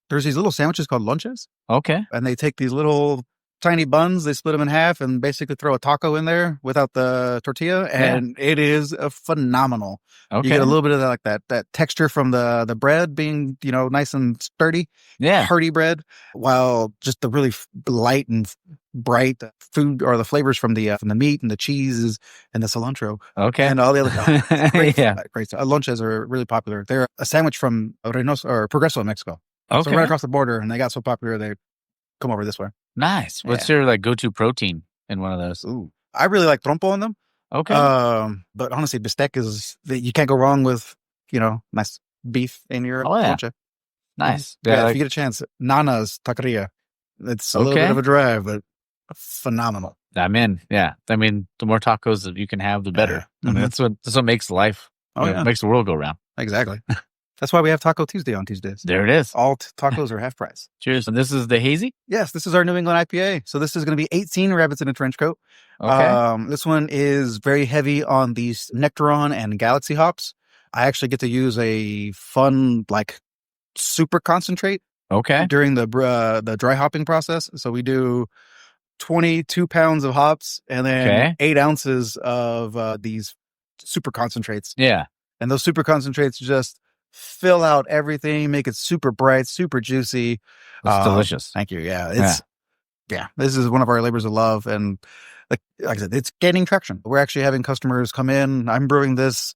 There's these little sandwiches called lunches. Okay. And they take these little tiny buns, they split them in half and basically throw a taco in there without the tortilla. And it is phenomenal. Okay. You get a little bit of that texture from the bread being, nice and sturdy. Yeah. Hearty bread, while just the really light and bright food or the flavors from the meat and the cheese and the cilantro. Okay. And all the other great, yeah. Great. Lunches are really popular. They're a sandwich from Progreso, Mexico. Okay. So right across the border, and they got so popular they come over this way. Nice. What's your like go-to protein in one of those? Ooh, I really like trompo in them. Okay. But honestly, bistec you can't go wrong with nice beef in your lunch. Nice. Yeah, if you get a chance, Nana's Taqueria. It's a little bit of a drive, but phenomenal. I'm in. Yeah. The more tacos that you can have, the better. Mm-hmm. That's what makes life. It makes the world go round. Exactly. That's why we have Taco Tuesday on Tuesdays. There it is. All tacos are half price. Cheers. And this is the hazy? Yes, this is our New England IPA. So this is going to be 18 rabbits in a trench coat. Okay. This one is very heavy on these Nectaron and Galaxy hops. I actually get to use a fun, super concentrate. Okay. During the dry hopping process. So we do 22 pounds of hops and then 8 ounces of these super concentrates. Yeah. And those super concentrates just fill out everything, make it super bright, super juicy. It's delicious. Thank you. Yeah. This is one of our labors of love. And like I said, it's gaining traction. We're actually having customers come in. I'm brewing this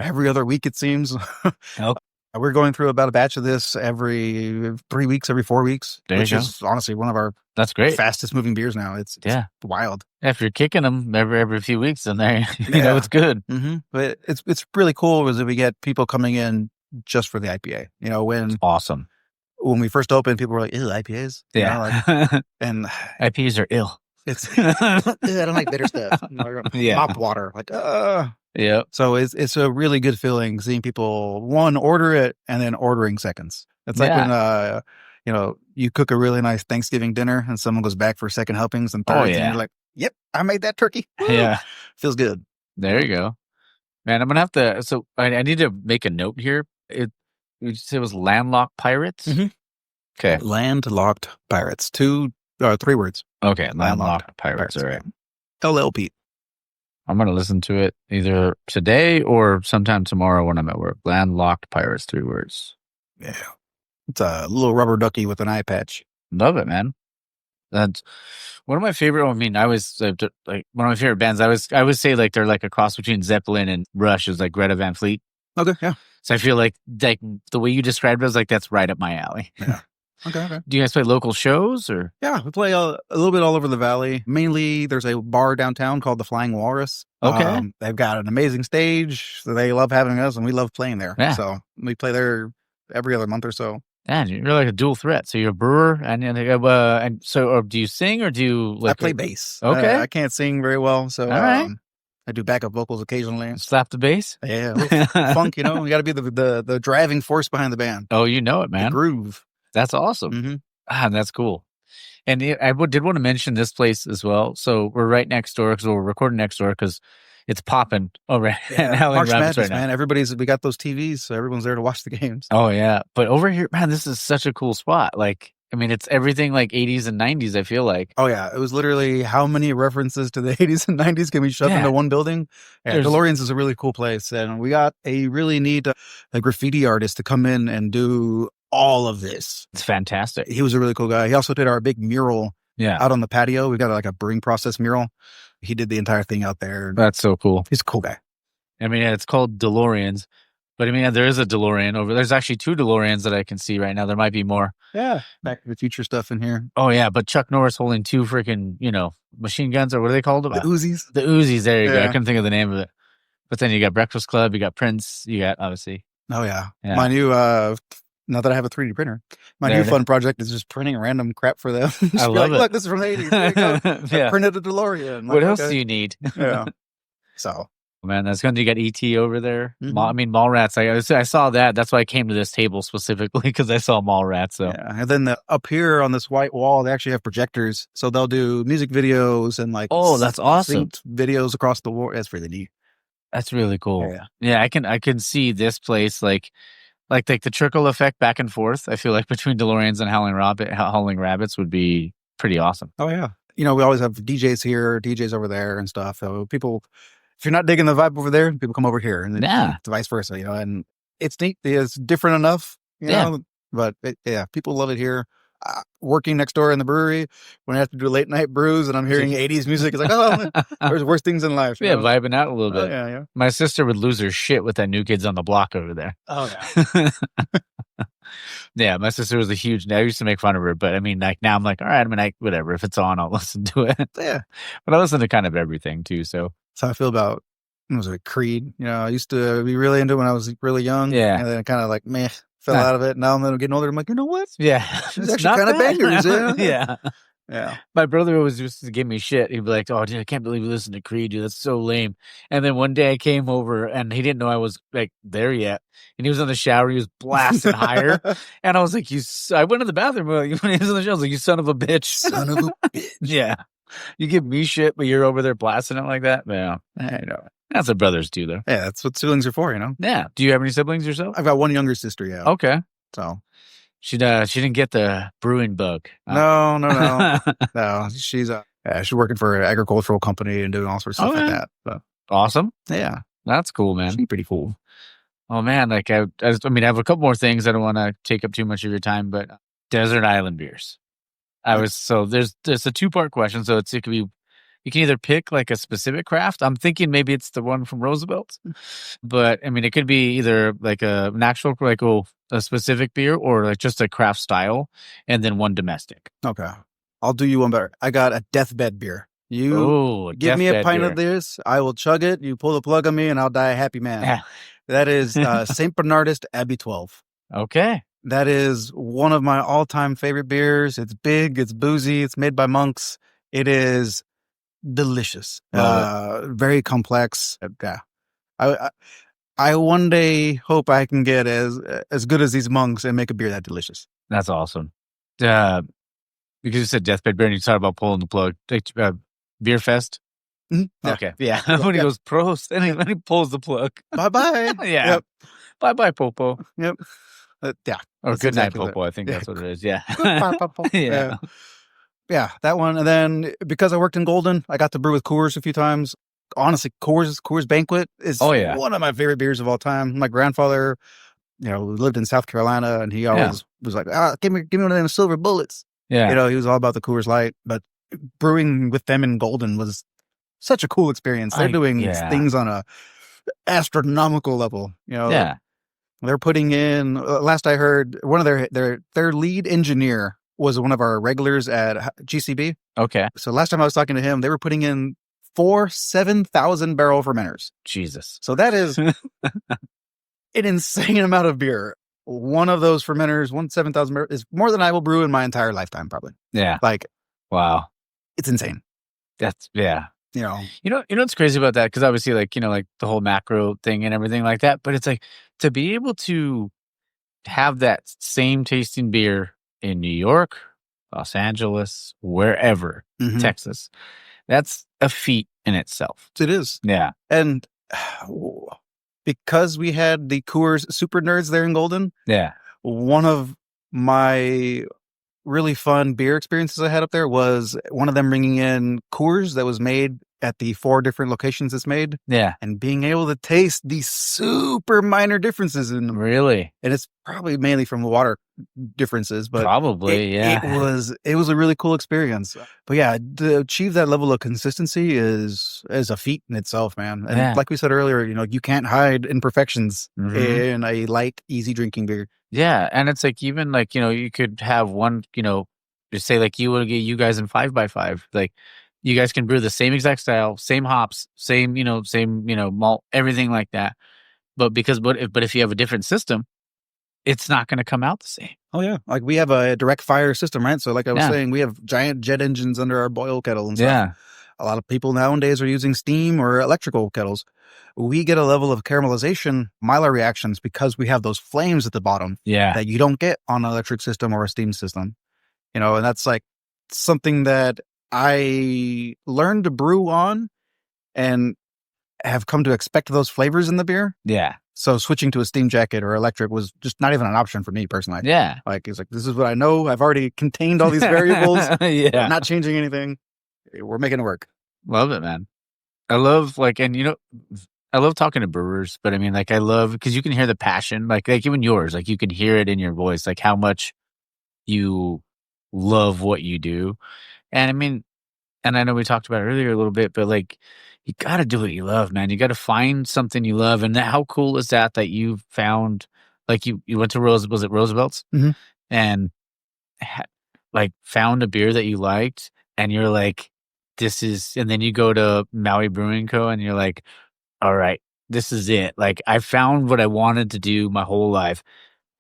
every other week, it seems. Okay. We're going through about a batch of this every 3 weeks, every 4 weeks, which is honestly one of our fastest moving beers now. It's wild. If you're kicking them every few weeks, then it's good. Mm-hmm. But it's really cool is that we get people coming in just for the IPA. When awesome. When we first opened, people were like, "Ew, IPAs." Yeah, and IPAs are ill. I don't like bitter stuff. Mop water, Yeah. So it's a really good feeling seeing people order it and then ordering seconds. It's like when you cook a really nice Thanksgiving dinner and someone goes back for second helpings and thirds and you're like, "Yep, I made that turkey." Yeah. Feels good. There you go. Man, I'm gonna have to I need to make a note here. You said it was Landlocked Pirates? Mm-hmm. Okay. Landlocked Pirates. 3 words. Okay, Landlocked Pirates. All right. LLP. I'm going to listen to it either today or sometime tomorrow when I'm at work. Landlocked Pirates, 3 words. Yeah. It's a little rubber ducky with an eye patch. Love it, man. That's one of my favorite. I mean, I was like one of my favorite bands. I would say like they're like a cross between Zeppelin and Rush, is like Greta Van Fleet. Okay, yeah. So I feel like the way you described it, I was like, that's right up my alley. Yeah. Okay. Do you guys play local shows or? Yeah, we play a little bit all over the valley. Mainly, there's a bar downtown called the Flying Walrus. Okay. They've got an amazing stage. So they love having us, and we love playing there. Yeah. So we play there every other month or so. Man, you're like a dual threat. So you're a brewer, and so do you sing or do you like? I play bass. Okay. I can't sing very well, so all right. I do backup vocals occasionally. Slap the bass. Yeah, a little funk. You know, you got to be the driving force behind the band. Oh, you know it, man. The groove. That's awesome. Mm-hmm. That's cool. And I did want to mention this place as well. So we're right next door because we're recording next door because it's popping over at Howling March Rapids Madness, right now. man. We got those TVs, so everyone's there to watch the games. Oh yeah, but over here, man, this is such a cool spot. Like, I mean, it's everything like 80s and 90s. I feel like. Oh yeah, it was literally how many references to the 80s and 90s can we shove into one building? Yeah, DeLorean's is a really cool place, and we got a really neat graffiti artist to come in and do all of this. It's fantastic. He was a really cool guy. He also did our big mural out on the patio. We got like a brewing process mural. He did the entire thing out there. That's so cool. He's a cool guy. I mean, it's called DeLoreans, but I mean, there is a DeLorean over. There's actually 2 DeLoreans that I can see right now. There might be more. Yeah, Back to the Future stuff in here. Oh yeah, but Chuck Norris holding 2 freaking, machine guns, or what are they called? The Uzis. The Uzis. There you go. I couldn't think of the name of it. But then you got Breakfast Club. You got Prince. You got obviously. Oh yeah. My new. Now that I have a 3D printer, my new fun project is just printing random crap for them. I love it. Look, this is from the 80s. There you go. I printed a DeLorean. What else do you need? Yeah. So. Man, that's good. You got ET over there. I mean, Mallrats. I saw that. That's why I came to this table specifically because I saw Mallrats. So. Yeah, and then up here on this white wall, they actually have projectors, so they'll do music videos and like that's awesome videos across the wall. That's really neat. That's really cool. Yeah, I can see this place like the trickle effect back and forth. I feel like between DeLoreans and Howling Rabbits would be pretty awesome. Oh yeah, we always have DJs here, DJs over there, and stuff. So people. If you're not digging the vibe over there, people come over here, and it's vice versa, and it's neat. It's different enough, know, but people love it here. Working next door in the brewery, when I have to do late night brews and I'm hearing 80s music, it's like, oh, there's worse things in life. Yeah, vibing out a little bit. Yeah. My sister would lose her shit with that New Kids on the Block over there. Oh, yeah. Yeah, my sister was I used to make fun of her, but I mean, like now I'm like, all right, I mean, whatever. If it's on, I'll listen to it. Yeah. But I listen to kind of everything too, so. That's how I feel about, Creed. I used to be really into it when I was really young. Yeah. And then kind of like, meh, fell out of it. Now I'm getting older. I'm like, you know what? Yeah. It's actually kind of bangers. Yeah. Yeah. My brother always used to give me shit. He'd be like, oh, dude, I can't believe you listen to Creed, dude. That's so lame. And then one day I came over and he didn't know I was like there yet. And he was in the shower. He was blasting higher. And I was like, I went to the bathroom when he was in the shower. I was like, you son of a bitch. Son of a bitch. Yeah. You give me shit, but you're over there blasting it like that? Yeah. I know. That's what brothers do, though. Yeah, that's what siblings are for, Yeah. Do you have any siblings yourself? I've got one younger sister, yeah. Okay. So. She didn't get the brewing bug. No. No, she's working for an agricultural company and doing all sorts of stuff like that. So. Awesome. Yeah. That's cool, man. She's pretty cool. Oh, man. Like, I have a couple more things. I don't want to take up too much of your time, but desert island beers. There's a 2-part question. So it could be, you can either pick like a specific craft. I'm thinking maybe it's the one from Roosevelt, but I mean, it could be either like an actual, like a specific beer or like just a craft style and then one domestic. Okay. I'll do you one better. I got a deathbed beer. You give me a pint of this, I will chug it. You pull the plug on me and I'll die a happy man. Yeah. That is St. Bernardist Abbey 12. Okay. That is one of my all-time favorite beers. It's big, it's boozy, it's made by monks. It is delicious. Very complex. Yeah. I one day hope I can get as good as these monks and make a beer that delicious. That's awesome. Because you said deathbed beer and you talked about pulling the plug. Beer Fest? Mm-hmm. Yeah. Okay. Yeah. When he goes prost and he pulls the plug. Bye-bye. Yeah. Yep. Bye-bye, Popo. Yep. Yeah. Or good night, Popo. I think that's what it is. Yeah. Goodbye, Popo. Yeah. Yeah, that one. And then because I worked in Golden, I got to brew with Coors a few times. honestly, Coors Banquet is one of my favorite beers of all time. My grandfather, lived in South Carolina, and he always was like, give me one of them silver bullets. Yeah. He was all about the Coors Light, but brewing with them in Golden was such a cool experience. They're doing things on a astronomical level. They're putting in, last I heard, one of their lead engineer was one of our regulars at GCB. Okay. So last time I was talking to him, they were putting in 4 7,000 barrel fermenters. Jesus. So that is an insane amount of beer. One of those fermenters, 7,000 barrel, is more than I will brew in my entire lifetime, probably. Yeah. Wow. It's insane. That's, yeah. You know what's crazy about that? Because obviously, like the whole macro thing and everything like that. But it's like to be able to have that same tasting beer in New York, Los Angeles, wherever, Texas, that's a feat in itself. It is. Yeah. And because we had the Coors Super Nerds there in Golden, one of my really fun beer experiences I had up there was one of them bringing in Coors that was made at the 4 different locations it's made. Yeah. And being able to taste these super minor differences in them. Really? And it's probably mainly from the water differences, but probably, it was a really cool experience. But yeah, to achieve that level of consistency is a feat in itself, man. And like we said earlier, you can't hide imperfections in a light, easy drinking beer. Yeah. And it's like, even like, you could have one, just say like you would get you guys in 5x5, like you guys can brew the same exact style, same hops, same malt, everything like that. But if you have a different system, it's not going to come out the same. Oh yeah. Like we have a direct fire system, right? So like I was saying, we have giant jet engines under our boil kettle and stuff. Yeah. A lot of people nowadays are using steam or electrical kettles. We get a level of caramelization, Maillard reactions, because we have those flames at the bottom that you don't get on an electric system or a steam system. And that's like something that I learned to brew on and have come to expect those flavors in the beer. Yeah. So switching to a steam jacket or electric was just not even an option for me personally. Yeah. Like, it's like, this is what I know. I've already contained all these variables. I'm not changing anything. We're making it work. Love it, man. I love I love talking to brewers, but I mean, like, I love, because you can hear the passion, like even yours, like you can hear it in your voice, like how much you love what you do. And I mean, and I know we talked about it earlier a little bit, but like, you got to do what you love, man. You got to find something you love. And how cool is that you found, like you went to was it Roosevelt's? And like found a beer that you liked, and you're like, and then you go to Maui Brewing Co. and you're like, all right, this is it. Like I found what I wanted to do my whole life,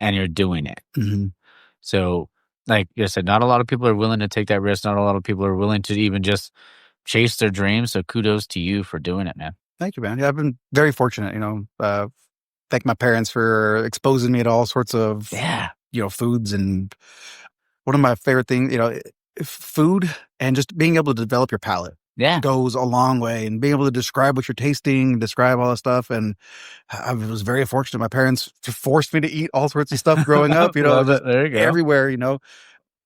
and you're doing it. So like you said, not a lot of people are willing to take that risk. Not a lot of people are willing to even just chase their dreams. So kudos to you for doing it, man. Thank you, man. Yeah, I've been very fortunate, thank my parents for exposing me to all sorts of, foods. And one of my favorite things, food and just being able to develop your palate goes a long way, and being able to describe what you're tasting, describe all that stuff. And I was very fortunate. My parents forced me to eat all sorts of stuff growing up, there you go. Everywhere, And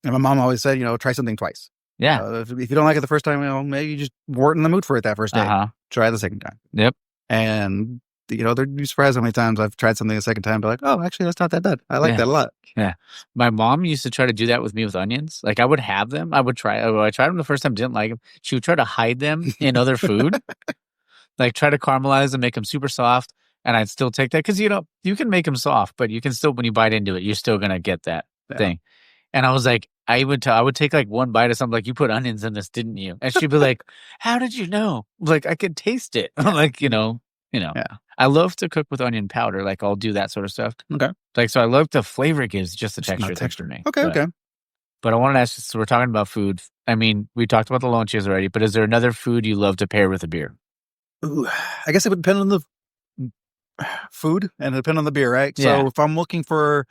my mom always said, try something twice. Yeah. If you don't like it the first time, maybe you just weren't in the mood for it that first day. Try it the second time. Yep. And, they'd be surprised how many times I've tried something the second time. Be like, oh, actually, that's not that bad. I like that a lot. Yeah. My mom used to try to do that with me with onions. Like I would have them. I tried them the first time, didn't like them. She would try to hide them in other food. Like try to caramelize them, make them super soft. And I'd still take that because, you can make them soft, but you can still, when you bite into it, you're still going to get that thing. And I was like, I would take like one bite of something, like, you put onions in this, didn't you? And she'd be like, how did you know? Like, I could taste it. Like, Yeah. I love to cook with onion powder. Like, I'll do that sort of stuff. Okay. Like, so I love the flavor it gives, just the texture for me. Okay. But I wanted to ask you, so we're talking about food. I mean, we talked about the lunches already, but is there another food you love to pair with a beer? Ooh, I guess it would depend on the food and depend on the beer, right? Yeah. So if I'm looking for,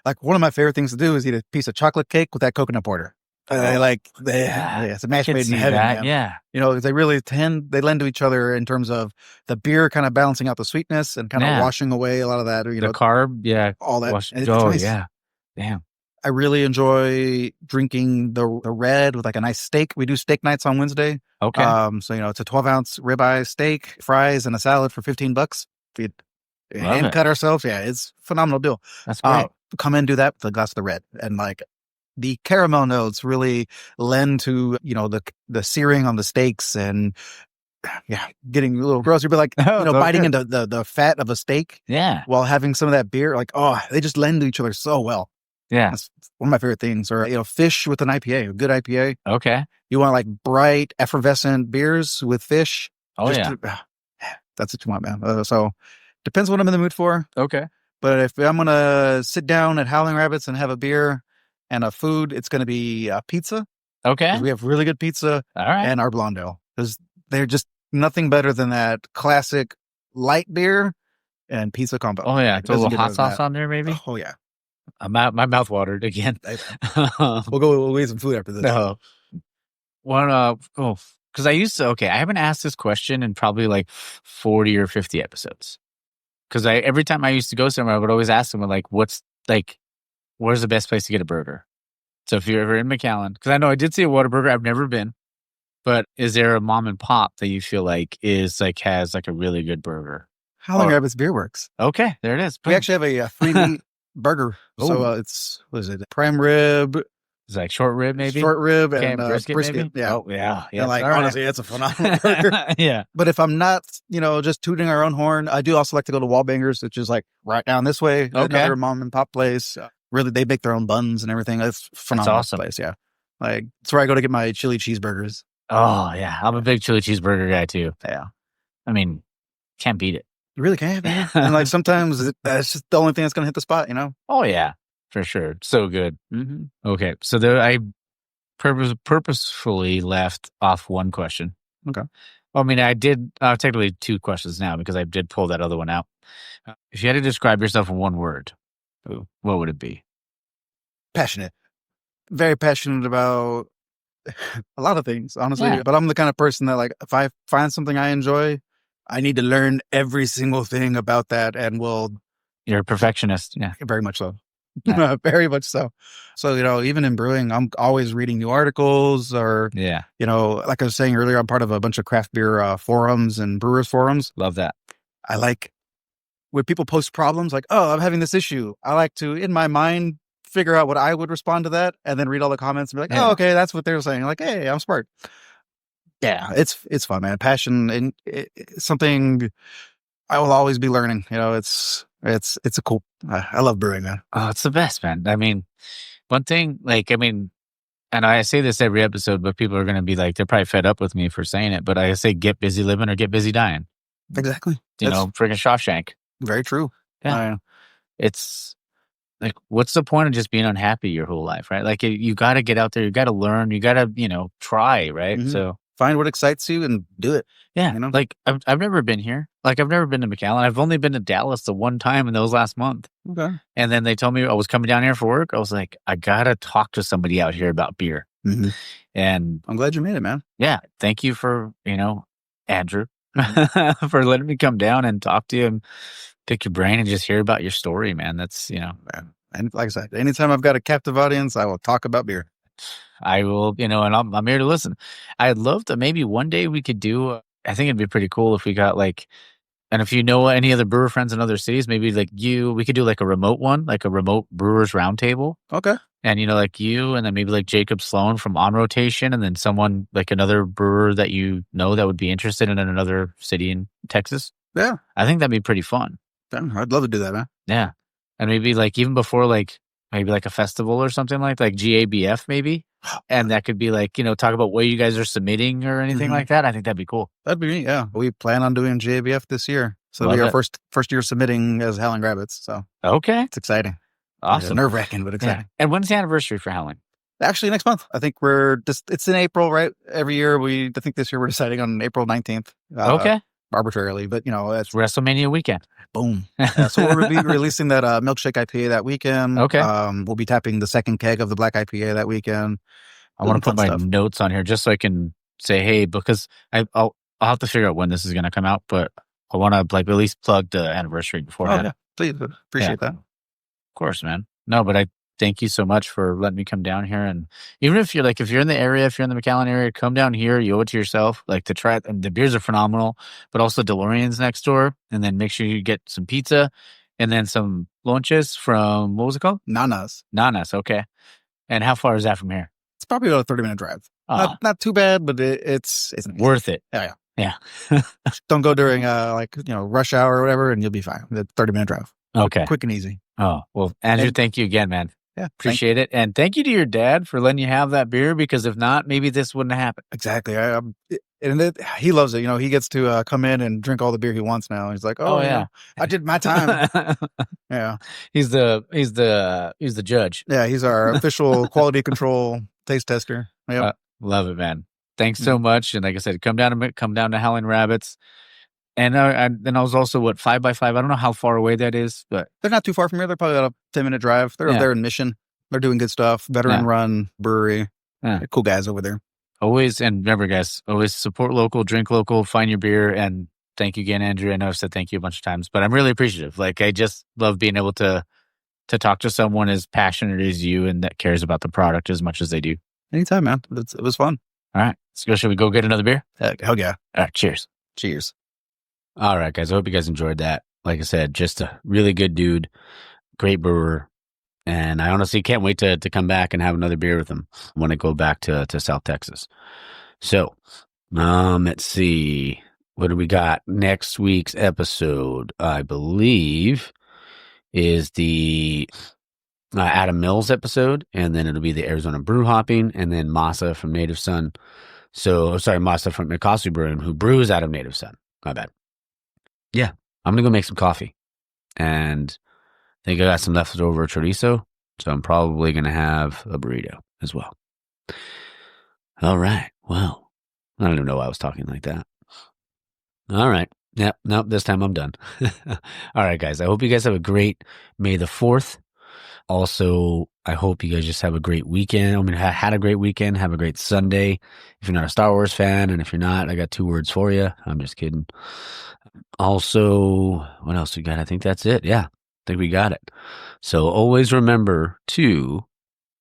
like, one of my favorite things to do is eat a piece of chocolate cake with that coconut porter. It's a match made in heaven. That, yeah. They really they lend to each other in terms of the beer kind of balancing out the sweetness and kind of washing away a lot of that. The carb, all that. Nice. Yeah. Damn. I really enjoy drinking the red with like a nice steak. We do steak nights on Wednesday. Okay. So, it's a 12-ounce ribeye steak, fries, and a salad for $15. We hand cut ourselves. Yeah, it's a phenomenal deal. That's great. Come in and do that with a glass of the red. And like the caramel notes really lend to, the searing on the steaks and getting a little gross. You'd be like, biting into the fat of a steak. Yeah. While having some of that beer. Like, they just lend to each other so well. Yeah. That's one of my favorite things. Or, fish with an IPA, a good IPA. Okay. You want like bright, effervescent beers with fish. Oh, that's what you want, man. So depends what I'm in the mood for. Okay. But if I'm going to sit down at Howling Rabbits and have a beer and a food, it's going to be pizza. Okay. We have really good pizza. All right. And our blonde ale. Because they're just nothing better than that classic light beer and pizza combo. Oh, yeah. Throw a little hot sauce on there, maybe? Oh, yeah. My mouth watered again. We'll eat some food after this. No. Because I haven't asked this question in probably like 40 or 50 episodes. Because every time I used to go somewhere, I would always ask them, like, where's the best place to get a burger? So if you're ever in McAllen, because I know I did see a Whataburger, I've never been, but is there a mom and pop that you feel like has like a really good burger? Howling Rabbits Beer Works. Okay, there it is. We actually have a free meat burger. So it's, what is it? Prime rib. It's like short rib, maybe? Short rib and brisket. Maybe? Yeah. Oh, yeah. And honestly, it's a phenomenal burger. Yeah. But if I'm not, just tooting our own horn, I do also like to go to Wallbangers, which is like right down this way. Okay. Another mom and pop place. Really, they bake their own buns and everything. It's a phenomenal place. Yeah. Like, it's where I go to get my chili cheeseburgers. Oh, yeah. I'm a big chili cheeseburger guy, too. Yeah. I mean, can't beat it. You really can't. And like sometimes that's just the only thing that's going to hit the spot, Oh, yeah. For sure. So good. Mm-hmm. Okay. So I purposefully left off one question. Okay. Well, I mean, I did technically two questions now because I did pull that other one out. If you had to describe yourself in one word, what would it be? Passionate. Very passionate about a lot of things, honestly. Yeah. But I'm the kind of person that, like, if I find something I enjoy, I need to learn every single thing about that and will... You're a perfectionist. Yeah. Very much so. Very much so. So, even in brewing, I'm always reading new articles or, like I was saying earlier, I'm part of a bunch of craft beer forums and brewers forums. Love that. I like when people post problems like, oh, I'm having this issue. I like to, in my mind, figure out what I would respond to that and then read all the comments and be like, oh, okay, that's what they're saying. Like, hey, I'm smart. Yeah, it's fun, man. Passion and it's something I will always be learning. It's a cool. I love brewing, man. Oh, it's the best, man. I mean, one thing, and I say this every episode, but people are going to be like, they're probably fed up with me for saying it, but I say, get busy living or get busy dying. Exactly. Freaking Shawshank. Very true. Yeah. It's like, what's the point of just being unhappy your whole life, right? Like, you got to get out there, you got to learn, you got to, try, right? Mm-hmm. So find what excites you and do it. Yeah. Like, I've never been here. Like, I've never been to McAllen. I've only been to Dallas the one time in those last month. Okay. And then they told me I was coming down here for work. I was like, I got to talk to somebody out here about beer. Mm-hmm. And I'm glad you made it, man. Yeah. Thank you for, Andrew, for letting me come down and talk to you and pick your brain and just hear about your story, man. That's, Man. And like I said, anytime I've got a captive audience, I will talk about beer. I will, and I'm here to listen. I'd love to maybe one day we could do, I think it'd be pretty cool if we got and if you know any other brewer friends in other cities, maybe we could do like a remote one, like a remote brewers roundtable. Okay. And, like you, and then maybe like Jacob Sloan from On Rotation, and then someone like another brewer that that would be interested in another city in Texas. Yeah. I think that'd be pretty fun. I'd love to do that, man. Yeah. And maybe even before maybe a festival or something like GABF maybe. And that could be talk about what you guys are submitting or anything like that. I think that'd be cool. That'd be neat, yeah. We plan on doing GABF this year. So it'll be our first year submitting as Howling Rabbits. So okay. It's exciting. Awesome. Nerve-wracking, but exciting. Yeah. And when's the anniversary for Howling? Actually, next month. I think it's in April, right? Every year I think this year we're deciding on April 19th. Okay. Arbitrarily, but it's WrestleMania weekend. Boom. So we'll be releasing that milkshake IPA that weekend. Okay. We'll be tapping the second keg of the black IPA that weekend. I want to put my notes on here just so I can say, hey, because I'll have to figure out when this is going to come out, but I want to at least plug the anniversary beforehand. Oh, yeah. Please appreciate that. Of course, man. No, but thank you so much for letting me come down here. And even if you're in the area, if you're in the McAllen area, come down here. You owe it to yourself, to try it. And the beers are phenomenal, but also DeLorean's next door. And then make sure you get some pizza and then some lunches from, what was it called? Nanas. Okay. And how far is that from here? It's probably about a 30-minute drive. Not too bad, but it's worth it. Yeah. Don't go during rush hour or whatever, and you'll be fine. The 30-minute drive. Okay. Quick and easy. Oh, well, Andrew, thank you again, man. Yeah. Appreciate it. And thank you to your dad for letting you have that beer, because if not, maybe this wouldn't have happened. Exactly. He loves it. He gets to come in and drink all the beer he wants now. He's like, oh yeah, I did my time. Yeah. He's the judge. Yeah. He's our official quality control taste tester. Yep. Love it, man. Thanks so much. And like I said, come down to Howling Rabbits. And then I was also 5x5. I don't know how far away that is, but they're not too far from here. They're probably about a 10-minute drive. They're up there in Mission. They're doing good stuff. Veteran run brewery. They're cool guys over there. Always, and remember, guys, always support local, drink local, find your beer. And thank you again, Andrew. I know I've said thank you a bunch of times, but I'm really appreciative. I just love being able to talk to someone as passionate as you and that cares about the product as much as they do. Anytime, man. It was fun. All right. Let's go. Should we go get another beer? Hell yeah. All right. Cheers. Cheers. All right, guys. I hope you guys enjoyed that. Like I said, just a really good dude, great brewer. And I honestly can't wait to come back and have another beer with him when I go back to South Texas. So, let's see. What do we got? Next week's episode, I believe, is the Adam Mills episode. And then it'll be the Arizona brew hopping. And then Masa from Native Son. Masa from Mikasu Brewing, who brews out of Native Son. My bad. Yeah, I'm going to go make some coffee. And I think I got some leftover chorizo, so I'm probably going to have a burrito as well. All right. Well, I don't even know why I was talking like that. All right. Yep. Nope. This time I'm done. All right, guys. I hope you guys have a great May the 4th. Also, I hope you guys just have a great weekend. I mean, had a great weekend. Have a great Sunday. If you're not a Star Wars fan, and if you're not, I got 2 words for you. I'm just kidding. Also, what else we got? I think that's it. Yeah, I think we got it. So always remember to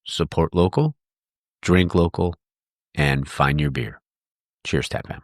support local, drink local, and find your beer. Cheers, Tap Fam.